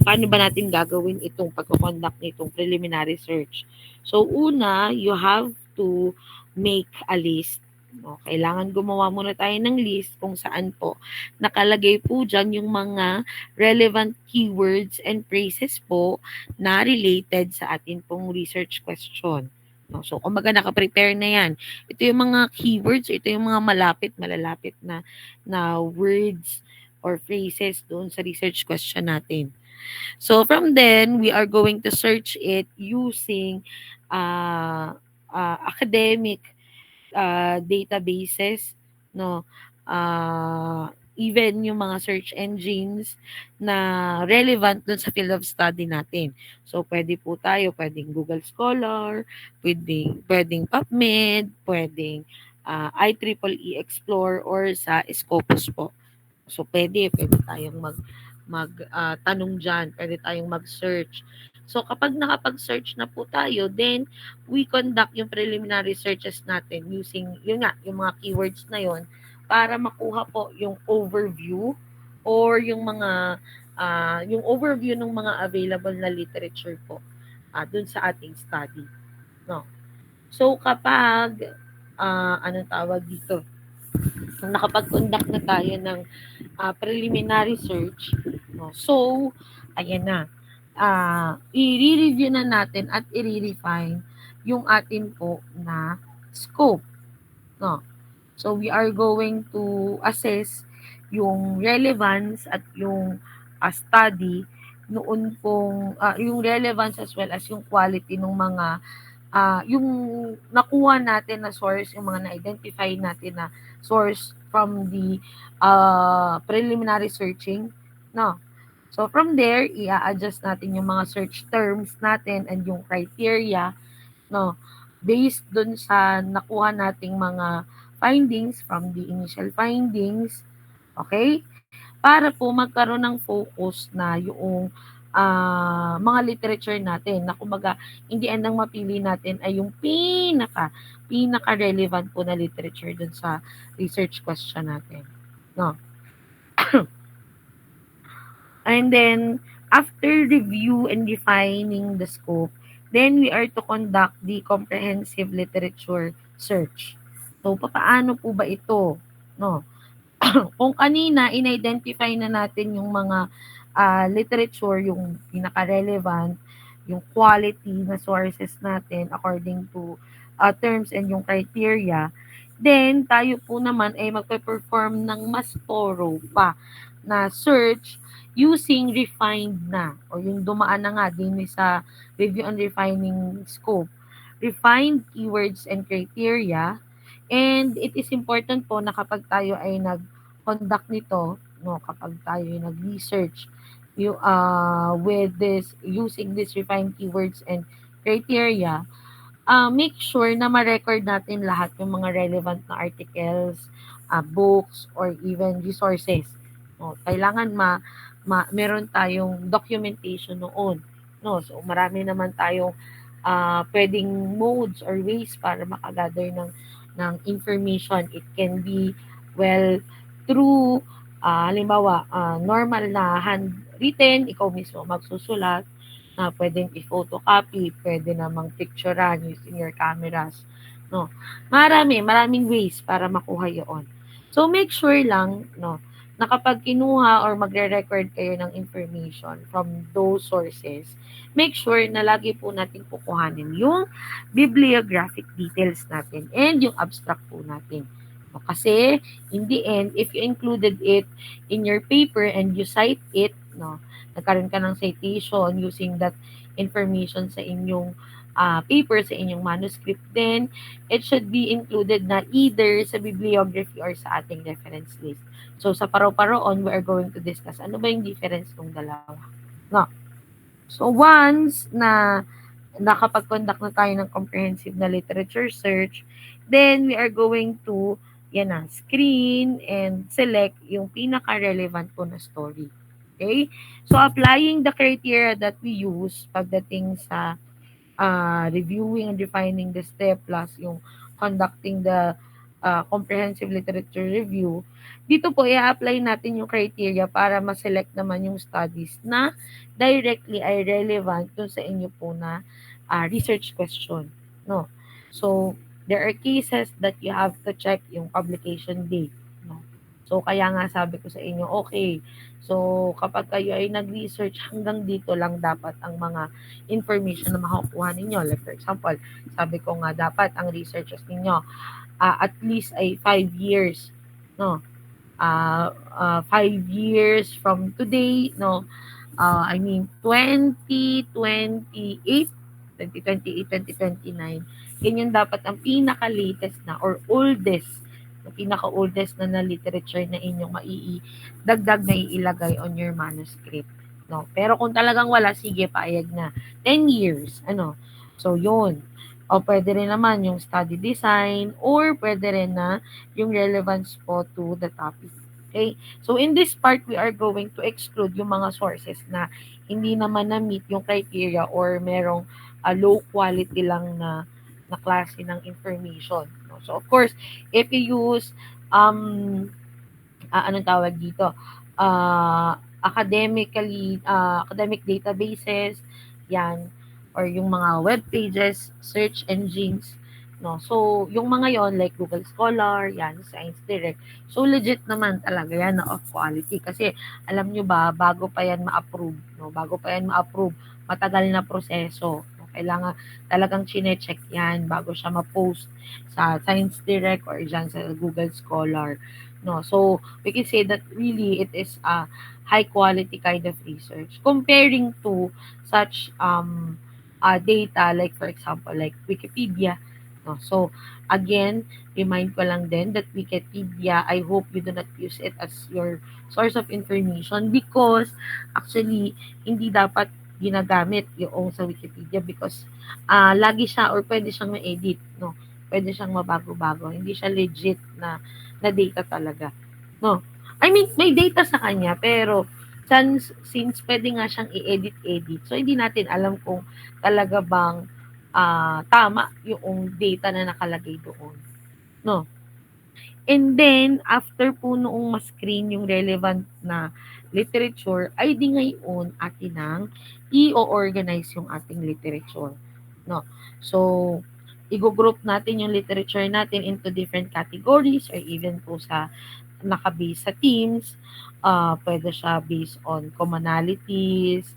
paano ba natin gagawin itong pagko-conduct nitong preliminary search? So, una, you have to make a list. No, kailangan gumawa muna tayo ng list kung saan po nakalagay po dyan yung mga relevant keywords and phrases po na related sa atin pong research question. No, so, kumbaga naka-prepare na yan. Ito yung mga keywords, ito yung mga malalapit na words or phrases doon sa research question natin. So from then, we are going to search it using academic databases, no, even yung mga search engines na relevant dun sa field of study natin. So, pwede po tayo, pwedeng Google Scholar, pwedeng PubMed, pwedeng IEEE Explore or sa Scopus po. So, pwede tayong tanong diyan, pwede tayong mag-search. So, kapag nakapag-search na po tayo, then we conduct yung preliminary searches natin using, yun nga, yung mga keywords na yun para makuha po yung overview or yung overview ng mga available na literature po dun sa ating study. No? So, kapag, anong tawag dito? Kung nakapag-conduct na tayo ng preliminary search. No? So, ayan na. I-review na natin at i-refine yung atin po na scope. No? So, we are going to assess yung relevance at yung study noon pong, yung relevance as well as yung quality ng mga yung nakuha natin na source, yung mga na-identify natin na source from the preliminary searching, no? So from there, i-adjust natin yung mga search terms natin and yung criteria, no? Based dun sa nakuha nating mga findings from the initial findings, okay? Para po magkaroon ng focus na yung mga literature natin na kumbaga hindi andang mapili natin ay yung pinaka-relevant po na literature dun sa research question natin. No? And then, after review and defining the scope, then we are to conduct the comprehensive literature search. So, paano po ba ito? No? Kung kanina, in-identify na natin yung mga literature, yung pinaka-relevant, yung quality na sources natin according to terms and yung criteria, then tayo po naman ay magpe-perform ng mas thorough pa na search using refined na o yung dumaan na nga din sa review and refining scope. Refined keywords and criteria. And it is important po na kapag tayo ay nag-conduct nito, no, kapag tayo ay nag-research with this using these refined keywords and criteria, make sure na ma-record natin lahat yung mga relevant na articles, books, or even resources. No, kailangan meron tayong documentation noon. No, so marami naman tayong pwedeng modes or ways para makagather ng information. It can be, well, through, halimbawa, normal na handwritten, ikaw mismo magsusulat, na pwedeng i-photocopy, pwede namang picturean using your cameras. No? Maraming ways para makuha yun. So, make sure lang, no, na kapag kinuha or magre-record kayo ng information from those sources, make sure na lagi po natin kukuhanin yung bibliographic details natin and yung abstract po natin. No, kasi, in the end, if you included it in your paper and you cite it, no, nagkaroon ka ng citation using that information sa inyong paper, sa inyong manuscript, then it should be included na either sa bibliography or sa ating reference list. So, sa paro-paroon, we are going to discuss ano ba yung difference ng dalawa. No. So, once na nakapag-conduct na tayo ng comprehensive na literature search, then we are going to screen and select yung pinaka-relevant po na story. Okay? So, applying the criteria that we use pagdating sa reviewing and defining the step plus yung conducting the comprehensive literature review, dito po i-apply natin yung criteria para ma-select naman yung studies na directly ay relevant dun sa inyo po na research question. No? So, there are cases that you have to check yung publication date. No? So, kaya nga sabi ko sa inyo, okay, so kapag kayo ay nag-research, hanggang dito lang dapat ang mga information na makukuha ninyo. Like for example, sabi ko nga dapat ang researches ninyo at least ay 5 years, no? 5 years from today, no? I mean 2028, 2029. Ganyan dapat ang pinaka-latest na or oldest, yung pinaka-oldest na literature na inyong dagdag na iilagay on your manuscript. No? Pero kung talagang wala, sige, paayag na. 10 years. Ano? So, yun. O pwede rin naman yung study design or pwede rin na yung relevance po to the topic. Okay? So, in this part, we are going to exclude yung mga sources na hindi naman na-meet yung criteria or merong low quality lang na klase ng information. No? So, of course, if you use anong tawag dito, academic databases, yan, or yung mga web pages, search engines, no? So, yung mga yon like Google Scholar, yan, Science Direct. So, legit naman talaga yan na of quality. Kasi, alam nyo ba, bago pa yan ma-approve, no? Bago pa yan ma-approve, matagal na proseso. No? Kailangan talagang chine-check yan bago siya ma-post sa Science Direct or dyan sa Google Scholar. No? So, we can say that really it is a high quality kind of research comparing to such data like for example like Wikipedia. No? So again, remind ko lang din that Wikipedia, I hope you do not use it as your source of information because actually hindi dapat ginagamit yung sa Wikipedia because lagi siya or pwede siyang ma-edit, no? Pwede siyang mabago-bago. Hindi siya legit na data talaga. No. I mean, may data sa kanya, pero since pwede nga siyang i-edit-edit, so hindi natin alam kung talaga bang tama yung data na nakalagay doon. No. And then, after po noong ma-screen yung relevant na literature, ay di ngayon atin nang i-organize yung ating literature. No? So, i-group natin yung literature natin into different categories or even po sa naka-base sa themes. Pwede siya based on commonalities,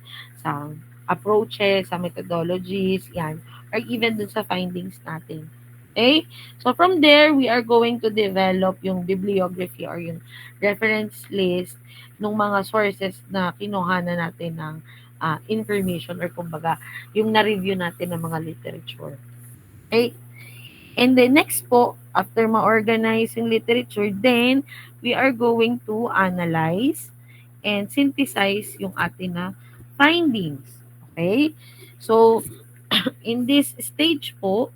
sa approaches, sa methodologies, yan. Or even dun sa findings natin. Okay? So from there, we are going to develop yung bibliography or yung reference list ng mga sources na kinuha na natin ng information or kumbaga, yung na-review natin ng mga literature. Okay? And then next po, after ma-organize yung literature, then we are going to analyze and synthesize yung ating na findings. Okay? So, in this stage po,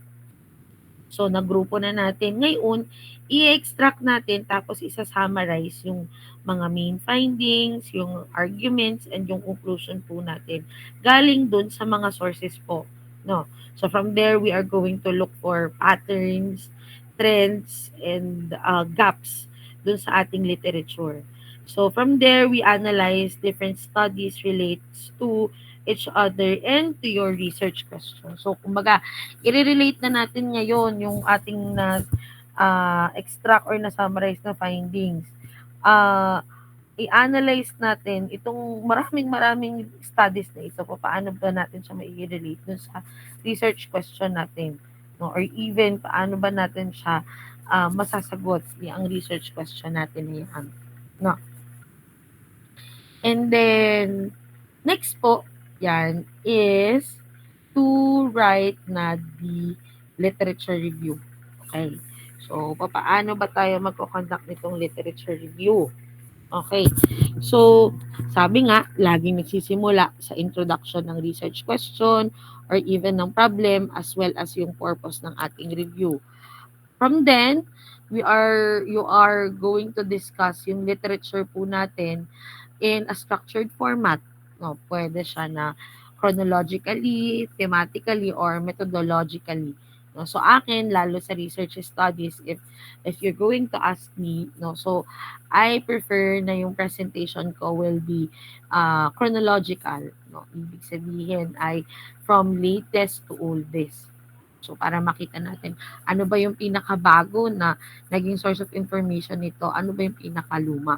so, nagrupo na natin. Ngayon, i-extract natin tapos isa-summarize yung mga main findings, yung arguments, and yung conclusion po natin. Galing dun sa mga sources po. No? So, from there, we are going to look for patterns, trends, and gaps dun sa ating literature. So, from there, we analyze different studies relates to each other and to your research question. So, kumbaga, i-relate na natin ngayon yung ating na extract or na-summarize na findings. I-analyze natin itong maraming studies na ito, paano ba natin siya mai-relate dun sa research question natin. No? Or even, paano ba natin siya masasagot ang research question natin na yan. No? And then, next po, yan, is to write na the literature review. Okay. So, paano ba tayo magko-conduct nitong literature review? Okay. So, sabi nga, laging nagsisimula sa introduction ng research question or even ng problem as well as yung purpose ng ating review. From then, you are going to discuss yung literature po natin in a structured format. No, pwede siya na chronologically, thematically, or methodologically. No, so akin, lalo sa research studies, if you're going to ask me, no, so I prefer na yung presentation ko will be chronological. No, ibig sabihin ay from latest to oldest. So, para makita natin, ano ba yung pinakabago na naging source of information nito? Ano ba yung pinakaluma?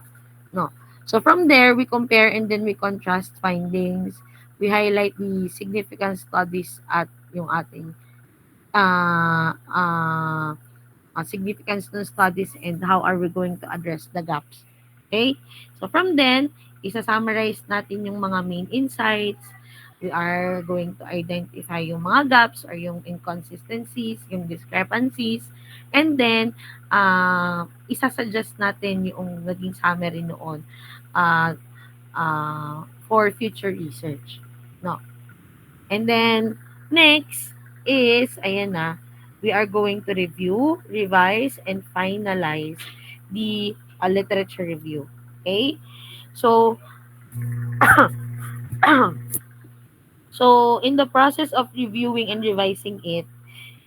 No? So, from there, we compare and then we contrast findings. We highlight the significant studies at yung ating significance ng studies and how are we going to address the gaps. Okay? So, from then, isa-summarize natin yung mga main insights, We are going to identify yung mga gaps or yung inconsistencies, yung discrepancies, and then isasuggest natin yung naging summary noon uh, for future research. No? And then, next is, ayan na, we are going to review, revise, and finalize the literature review. Okay? So, so in the process of reviewing and revising it,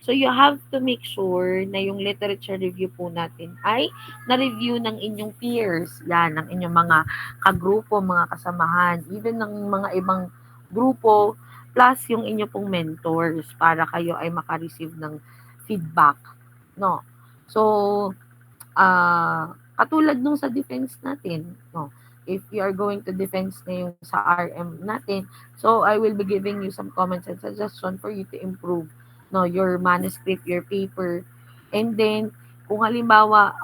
so you have to make sure na yung literature review po natin ay na-review ng inyong peers, yan, ng inyong mga kagrupo, mga kasamahan, even ng mga ibang grupo, plus yung inyo pong mentors para kayo ay makareceive ng feedback. No? So, katulad nung sa defense natin, no? If you are going to defense na yung sa RM natin, so I will be giving you some comments and suggestion for you to improve no your manuscript, your paper. And then kung halimbawa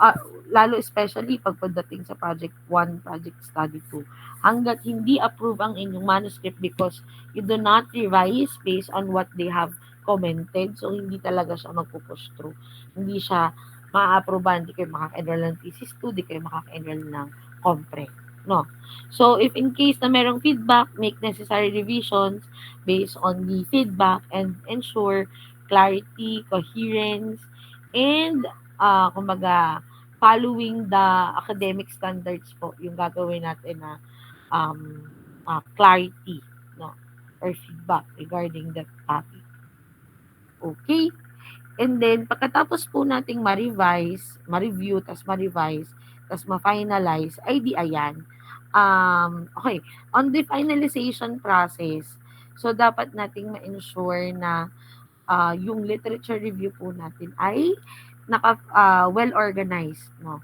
lalo especially pag pagdating sa project 1, project study 2, hangga't hindi approve ang inyong manuscript because you do not revise based on what they have commented, so hindi talaga siya magpo-push through. Hindi siya maa-approvean, di kayo makaka-enroll ng thesis 2, di kayo makaka-enroll ng compre. No? So, if in case na merong feedback, make necessary revisions based on the feedback and ensure clarity, coherence, and kumbaga, following the academic standards po, yung gagawin natin na clarity, no? Or feedback regarding that topic. Okay? And then, pagkatapos po nating ma-revise, ma-review, tas ma-revise, tas ma-finalize, ay di ayan. Okay, on the finalization process, so dapat nating ma-ensure na yung literature review po natin ay well organized, no?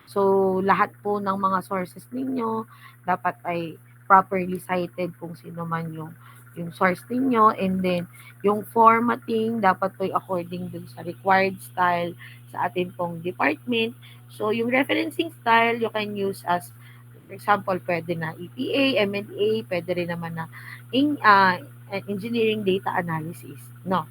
So, lahat po ng mga sources ninyo dapat ay properly cited kung sino man yung source ninyo, and then yung formatting dapat po ay according dun sa required style sa atin pong department. So, yung referencing style you can use as for example, pwede na EPA, M&A, pwede rin naman na engineering data analysis. No?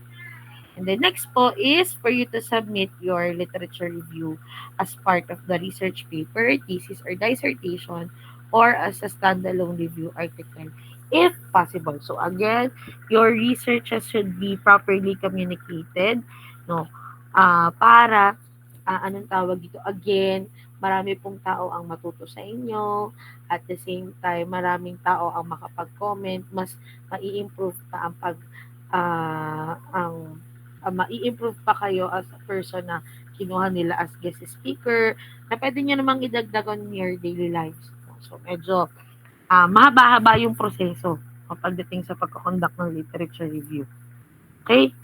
And the next po is for you to submit your literature review as part of the research paper, thesis, or dissertation, or as a standalone review article, if possible. So again, your researches should be properly communicated, no? Para, anong tawag dito? Again, marami pong tao ang matuto sa inyo. At the same time, maraming tao ang makapag-comment. Mas mai-improve pa ang mai-improve pa kayo as a person na kinuha nila as guest speaker, na pwede nyo namang idagdag on your daily lives. So, medyo mahaba-haba yung proseso pagdating sa pagkakonduct ng literature review. Okay?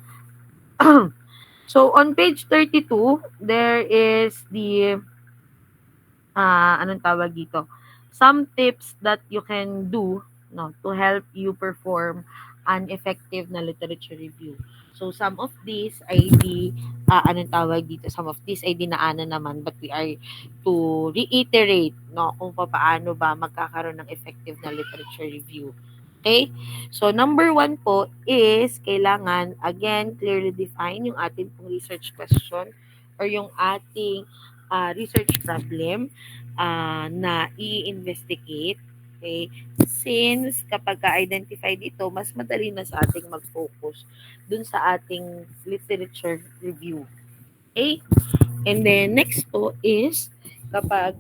So, on page 32, there is the, anong tawag dito? Some tips that you can do no, to help you perform an effective na literature review. So, some of these ay anong tawag dito? Some of these ay dinaanan naman, but we are to reiterate, no, kung paano ba magkakaroon ng effective na literature review. Okay? So, number 1 po is, kailangan, again, clearly define yung ating pong research question or yung ating research problem na i-investigate. Okay? Since kapag ka-identify dito, mas madali na sa ating mag-focus dun sa ating literature review. Okay? And then next po is kapag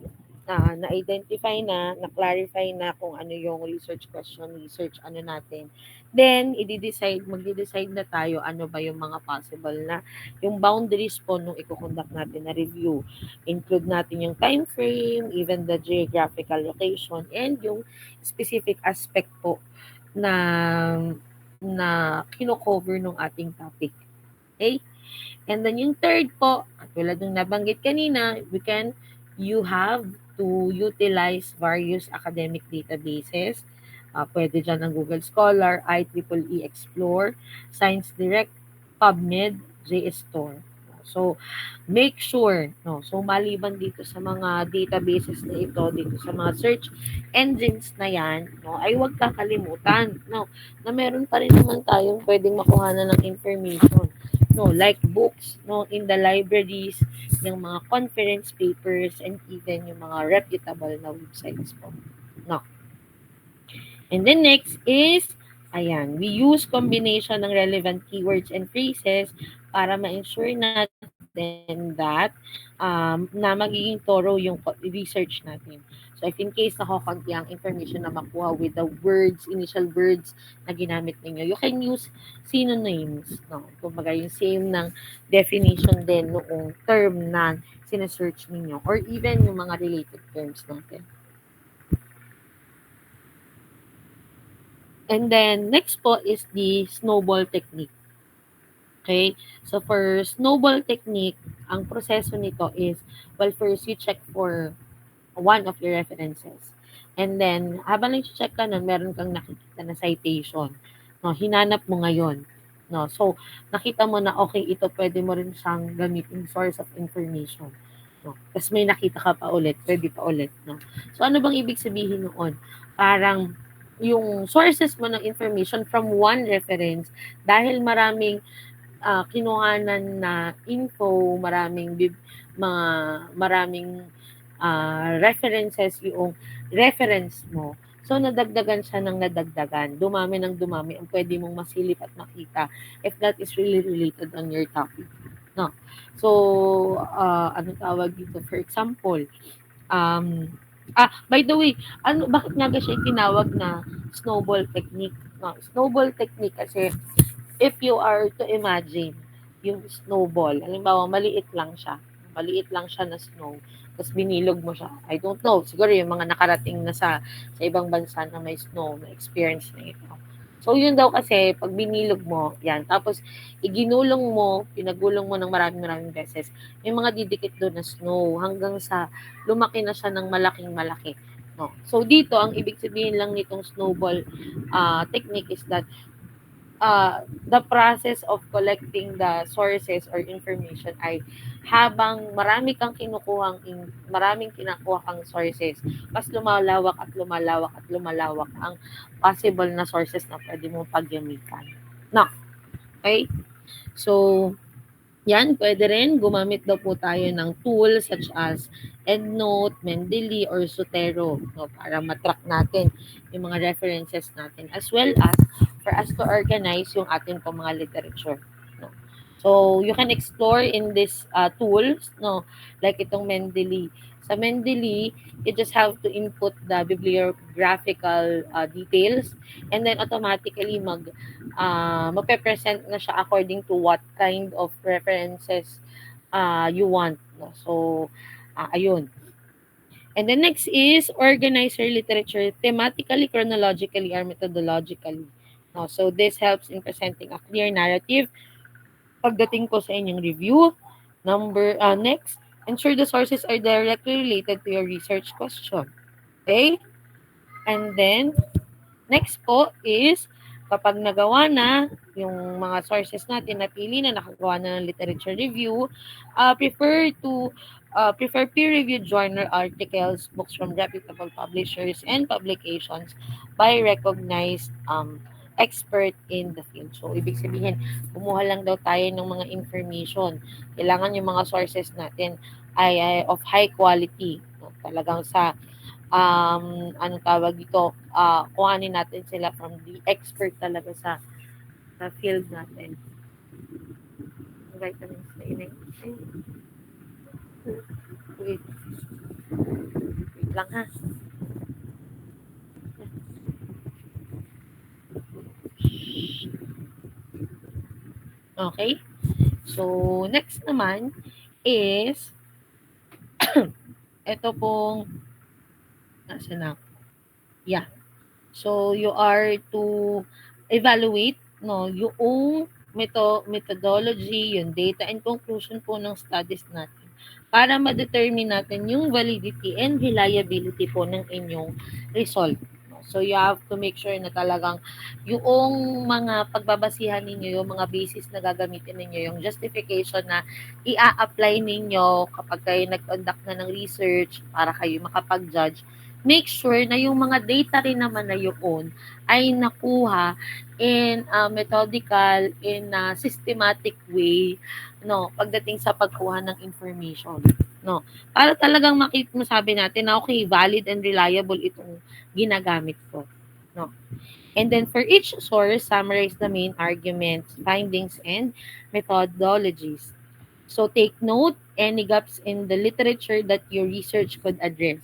na-identify na-clarify na kung ano yung research question, research ano natin, then magde-decide na tayo ano ba yung mga possible na yung boundaries po nung i-conduct natin na review. Include natin yung time frame, even the geographical location, and yung specific aspect po na kino-cover nung ating topic. Okay? And then yung third po, tulad ng nabanggit kanina, you have to utilize various academic databases. Pwede dyan ang Google Scholar, IEEE Explore, Science Direct, PubMed, JSTOR. So, make sure, no? So, maliban dito sa mga databases na ito, dito sa mga search engines na yan, no, ay huwag kakalimutan, no, na meron pa rin naman tayong pwedeng makuha ng information, no, like books, no, in the libraries, yung mga conference papers, and even yung mga reputable na websites po. No. And then next is, ayan, we use combination ng relevant keywords and phrases para ma-ensure natin that na magiging thorough yung research natin. So if in case nakakonti ang information na makuha with the words, initial words na ginamit ninyo, you can use synonyms. No? Kumbaga yung same ng definition din noong term na sinesearch ninyo or even yung mga related terms natin. And then, next po is the snowball technique. Okay? So, for snowball technique, ang proseso nito is, well, first, you check for one of your references. And then, habang nag-check ka nun, meron kang nakikita na citation. No, hinanap mo ngayon. No, so, nakita mo na, okay, ito pwede mo rin siyang gamitin source of information. No, tapos may nakita ka pa ulit, pwede pa ulit. No? So, ano bang ibig sabihin noon? Parang, yung sources mo ng information from one reference, dahil maraming kinuhanan na info, maraming references yung reference mo. So, nadagdagan siya ng nadagdagan. Dumami ng dumami ang pwede mong masilip at makita if that is really related on your topic. No. So, anong tawag dito? For example, by the way, bakit nga siya tinawag na snowball technique? No, snowball technique kasi if you are to imagine yung snowball, halimbawa maliit lang siya na snow, tapos binilog mo siya. I don't know, siguro yung mga nakarating na sa ibang bansa na may snow, na experience na ito. So, yun daw kasi, pag binilog mo, yan, tapos pinagulong mo ng maraming beses, may mga didikit doon na snow hanggang sa lumaki na siya ng malaking malaki. No? So, dito, ang ibig sabihin lang nitong snowball technique is that the process of collecting the sources or information ay habang maraming kinakuha kang sources, mas lumalawak at lumalawak at lumalawak ang possible na sources na pwede mong paggamitan. No. Okay? So, yan, pwede rin. Gumamit daw po tayo ng tools such as EndNote, Mendeley, or Zotero, no, para matrack natin yung mga references natin as well as for us to organize yung ating pong mga literature. No. So, you can explore in these tools, no, like itong Mendeley. Sa Mendeley, you just have to input the bibliographical details and then automatically magpe-present na siya according to what kind of references you want. No? So, ayun. And the next is organize your literature thematically, chronologically, or methodologically. No? So, this helps in presenting a clear narrative pagdating po sa inyong review. Next, ensure the sources are directly related to your research question. Okay? And then, next po is, kapag nagawa na yung mga sources natin, napili na, nakagawa na ng literature review, prefer peer-reviewed journal articles, books from reputable publishers and publications by recognized expert in the field. So, ibig sabihin, kumuha lang daw tayo ng mga information. Kailangan yung mga sources natin ay of high quality. No? Talagang sa anong tawag dito, kuhanin natin sila from the expert talaga sa field natin. Vitamins na yun. Wait. Wait lang ha. Okay? So, next naman is ito pong nasa na. Yeah. So, you are to evaluate yung methodology, yung data and conclusion po ng studies natin para ma-determine natin yung validity and reliability po ng inyong result. So you have to make sure na talagang yung mga pagbabasihan ninyo, yung mga basis na gagamitin ninyo, yung justification na i-apply ninyo kapag kayo nag-conduct na ng research para kayo makapag-judge, make sure na yung mga data rin naman na yun ay nakuha in a methodical, in a systematic way, no, pagdating sa pagkuha ng information, no. Para talagang masabi natin na okay, valid and reliable itong ginagamit ko, no. And then for each source, summarize the main arguments, findings, and methodologies. So take note any gaps in the literature that your research could address.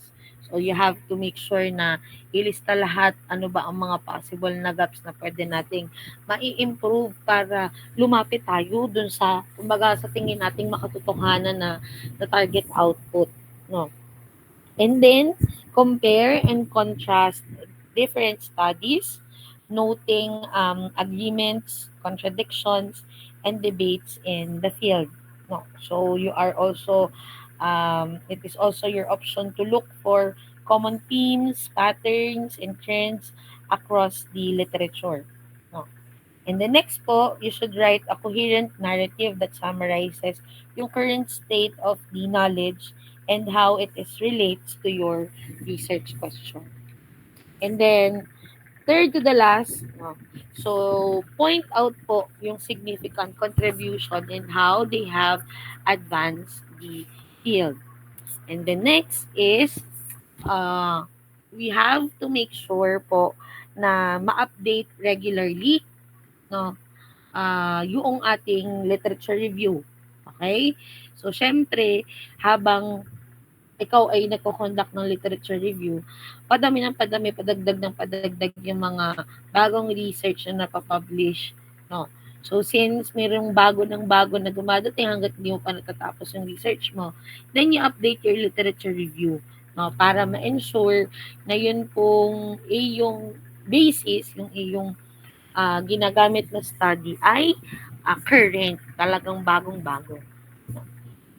So you have to make sure na ilista lahat ano ba ang mga possible na gaps na pwede nating mai-improve para lumapit tayo dun sa kumbaga sa tingin nating makatotohanan na target output, no. And then compare and contrast different studies, noting agreements, contradictions, and debates in the field. No, so you are also it is also your option to look for common themes, patterns, and trends across the literature. No. And the next po, you should write a coherent narrative that summarizes yung current state of the knowledge and how it is relates to your research question. And then, third to the last, no, so point out po yung significant contribution and how they have advanced the field. And the next is, uh, we have to make sure po na ma-update regularly, no, yung ating literature review. Okay? So, syempre, habang ikaw ay nagko-conduct ng literature review, padami ng padami, padagdag ng padagdag yung mga bagong research na napapublish, no? So, since mayroong bago na dumadating hanggat hindi mo pa natatapos yung research mo, then you update your literature review, no? Para ma-ensure na yun pong iyong basis, yung iyong ginagamit na study ay current, talagang bagong-bago.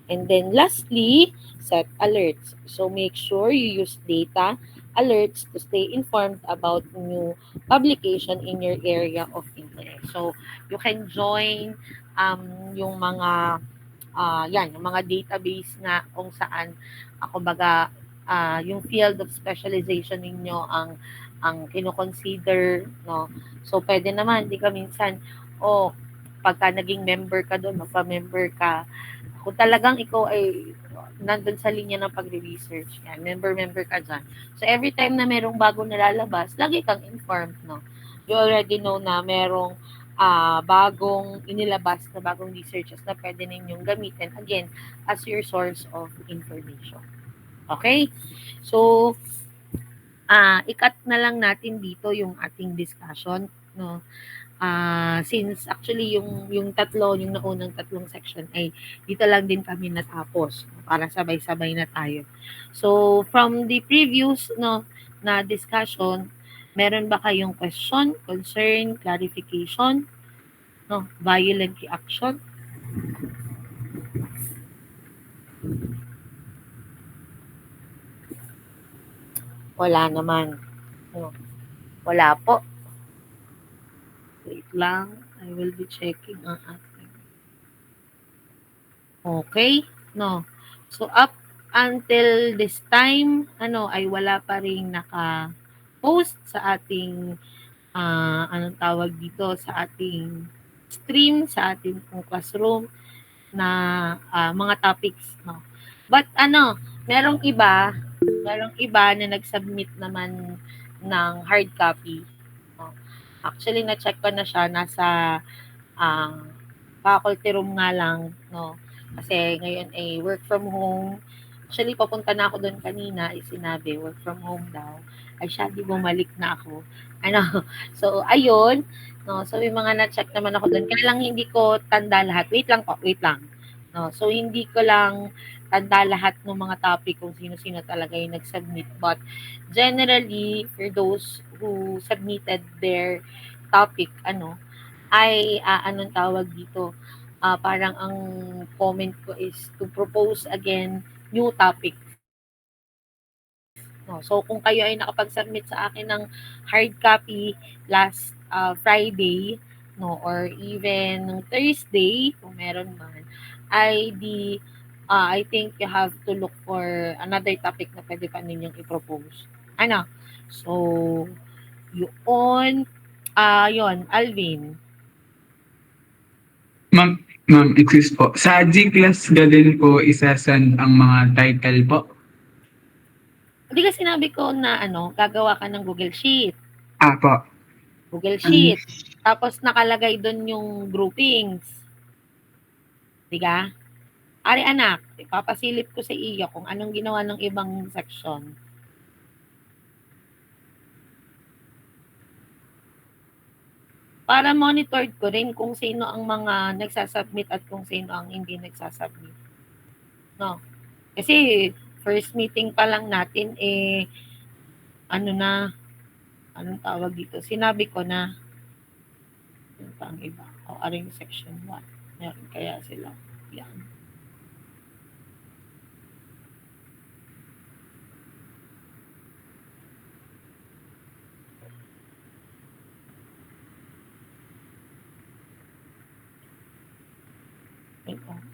And then lastly, set alerts. So make sure you use data alerts to stay informed about new publication in your area of interest. So you can join yung mga yung mga database na kung saan kumbaga yung field of specialization ninyo ang kino-consider, no. So pwede naman, di ka minsan pagka naging member ka doon, magpa-member ka, kung talagang ikaw ay nandun sa linya ng pagre-research, yan, member ka dyan. So, every time na merong bagong nalalabas, lagi kang informed, no? You already know na merong bagong inilabas na bagong researches na pwede ninyong gamitin, again, as your source of information. Okay? So, ikat na lang natin dito yung ating discussion, no? Since actually yung yung naunang tatlong section ay dito lang din kami natapos para sabay-sabay na tayo. So from the previous no na discussion, meron ba kayong question, concern, clarification, no, violent reaction? Wala naman. No, wala po. Wait lang. I will be checking ang ating. Okay? No. So up until this time, ay wala pa ring naka-post sa ating anong tawag dito sa ating stream, sa ating classroom na mga topics, no. But merong iba na nag-submit naman ng hard copy, no. Actually na-check ko na siya, nasa ah, faculty room nga lang, no. Kasi ngayon ay work from home. Actually, papunta na ako doon kanina, sinabi, work from home daw. Ay siya, di bumalik na ako. Ano, so, ayun. No, so, may mga na-check naman ako doon. Kaya lang hindi ko tanda lahat. Wait lang po, wait lang. No, so, hindi ko lang tanda lahat ng mga topic kung sino-sino talaga yung nag-submit. But, generally, for those who submitted their topic, ay anong tawag dito, parang ang comment ko is to propose again new topic, No? So, kung kayo ay nakapag-submit sa akin ng hard copy last Friday, no, or even nung Thursday, kung meron man, ay I think you have to look for another topic na pwede pa ninyong i-propose. Ano? So, yun, Alvin. Ma'am, ma'am, excuse po. Sa G-Class ga din po isasend ang mga title po? Hindi ka sinabi ko na gagawa ka ng Google Sheet. Po. Google Sheet. Tapos nakalagay doon yung groupings. Diga? Ari anak, ipapasilip ko sa iyo kung anong ginawa ng ibang section. Para monitored ko rin kung sino ang mga nagsasubmit at kung sino ang hindi nagsasubmit. No? Kasi first meeting pa lang natin anong tawag dito? Sinabi ko na yung pang iba. Aring section 1. Meron kaya sila. Yan.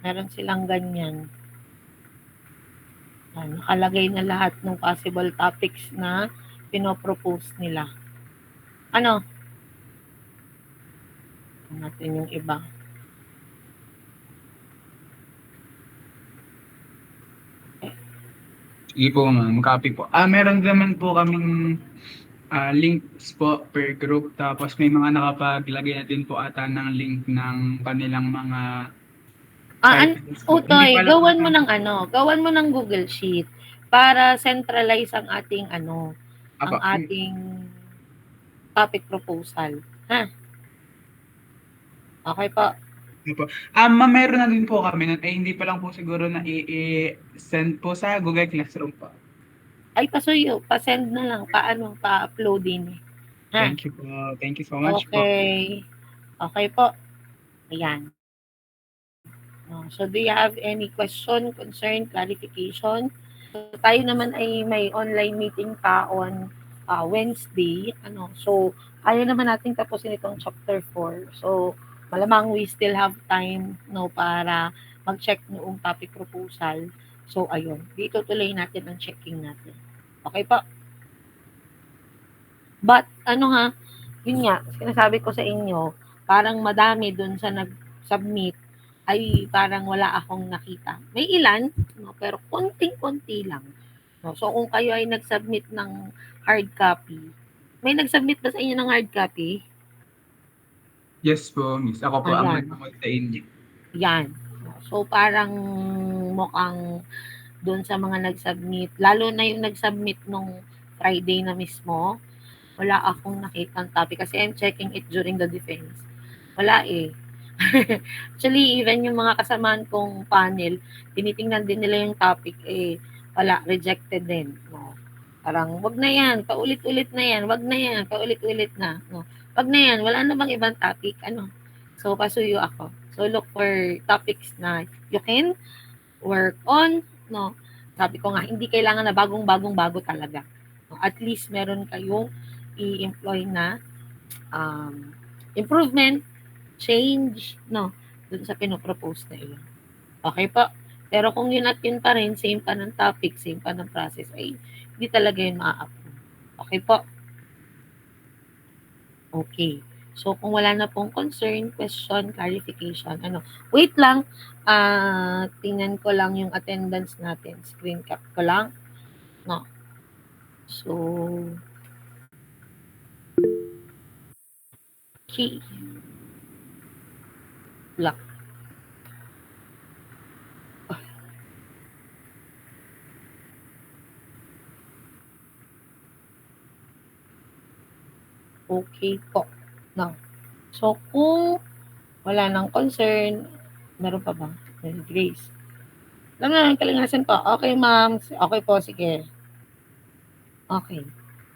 Meron silang ganyan. Nakalagay na lahat ng possible topics na pinopropose nila. Ano? Natin yung iba. Sige po ma'am, copy po. Meron naman po kaming links po per group. Tapos may mga nakapaglagay na din po ata ng link ng kanilang mga titles po. Utoy, Hindi pa lang gawan mo ng Google Sheet para centralize ang ating Apo. ang ating topic proposal. Ha? Okay po. Ma'am, meron na din po kami nun. Hindi pa lang po siguro na i-send po sa Google Classroom po. Ay, pasuyo. Pa-send na lang. Pa-upload din. Ha? Thank you po. Thank you so much po. Okay. Okay po. Ayan. So, do you have any question, concern, clarification? So, tayo naman ay may online meeting pa on Wednesday. So, kaya naman natin tapusin itong chapter 4. So, malamang we still have time para mag-check noong topic proposal. So, ayun. Dito tuloy natin ang checking natin. Okay po? But, yun nga, sinasabi ko sa inyo, parang madami dun sa nag-submit ay parang wala akong nakita. May ilan, pero konting-konti lang. So, kung kayo ay nag-submit ng hard copy, may nag-submit ba sa inyo ng hard copy? Yes po, miss. Ako po ang nag-comment sa inyo. Yan. So, parang mukhang doon sa mga nag-submit, lalo na yung nag-submit nung Friday na mismo, wala akong nakitang topic kasi I'm checking it during the defense. Wala eh. Actually, even yung mga kasamaan kong panel, tinitingnan din nila yung topic, wala, rejected din. No? Parang, wag na yan, paulit-ulit na yan, wag na yan, paulit-ulit na. No? Wag na yan, wala na bang ibang topic? So, pasuyo ako. So, look for topics na you can work on. No? Sabi ko nga, hindi kailangan na bagong-bago talaga. No? At least meron kayong i-employ na improvement, change, dun sa pinopropose na iyon. Okay po? Pero kung yun at yun pa rin, same pa ng topic, same pa ng process, ay hindi talaga yun ma-approve. Okay po? Okay. So, kung wala na pong concern, question, clarification, wait lang, tingnan ko lang yung attendance natin. Screen cap ko lang. No. So, okay. Lock. Okay po. No. So, kung wala nang concern, meron pa ba? Grace. Alam na, kalinasan po. Okay, ma'am. Okay po, sige. Okay.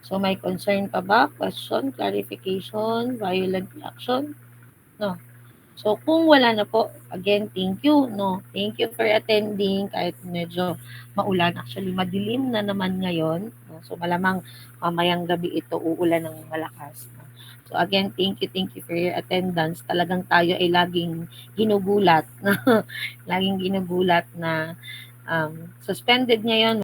So, may concern pa ba? Question, clarification, violent reaction? No. So, kung wala na po, again, thank you. No. Thank you for attending kahit medyo maulan. Actually, madilim na naman ngayon. No? No? So malamang mamayang gabi ito uulan ng malakas. No? So again, thank you for your attendance. Talagang tayo ay laging ginugulat. No? Laging ginugulat na suspended ngayon.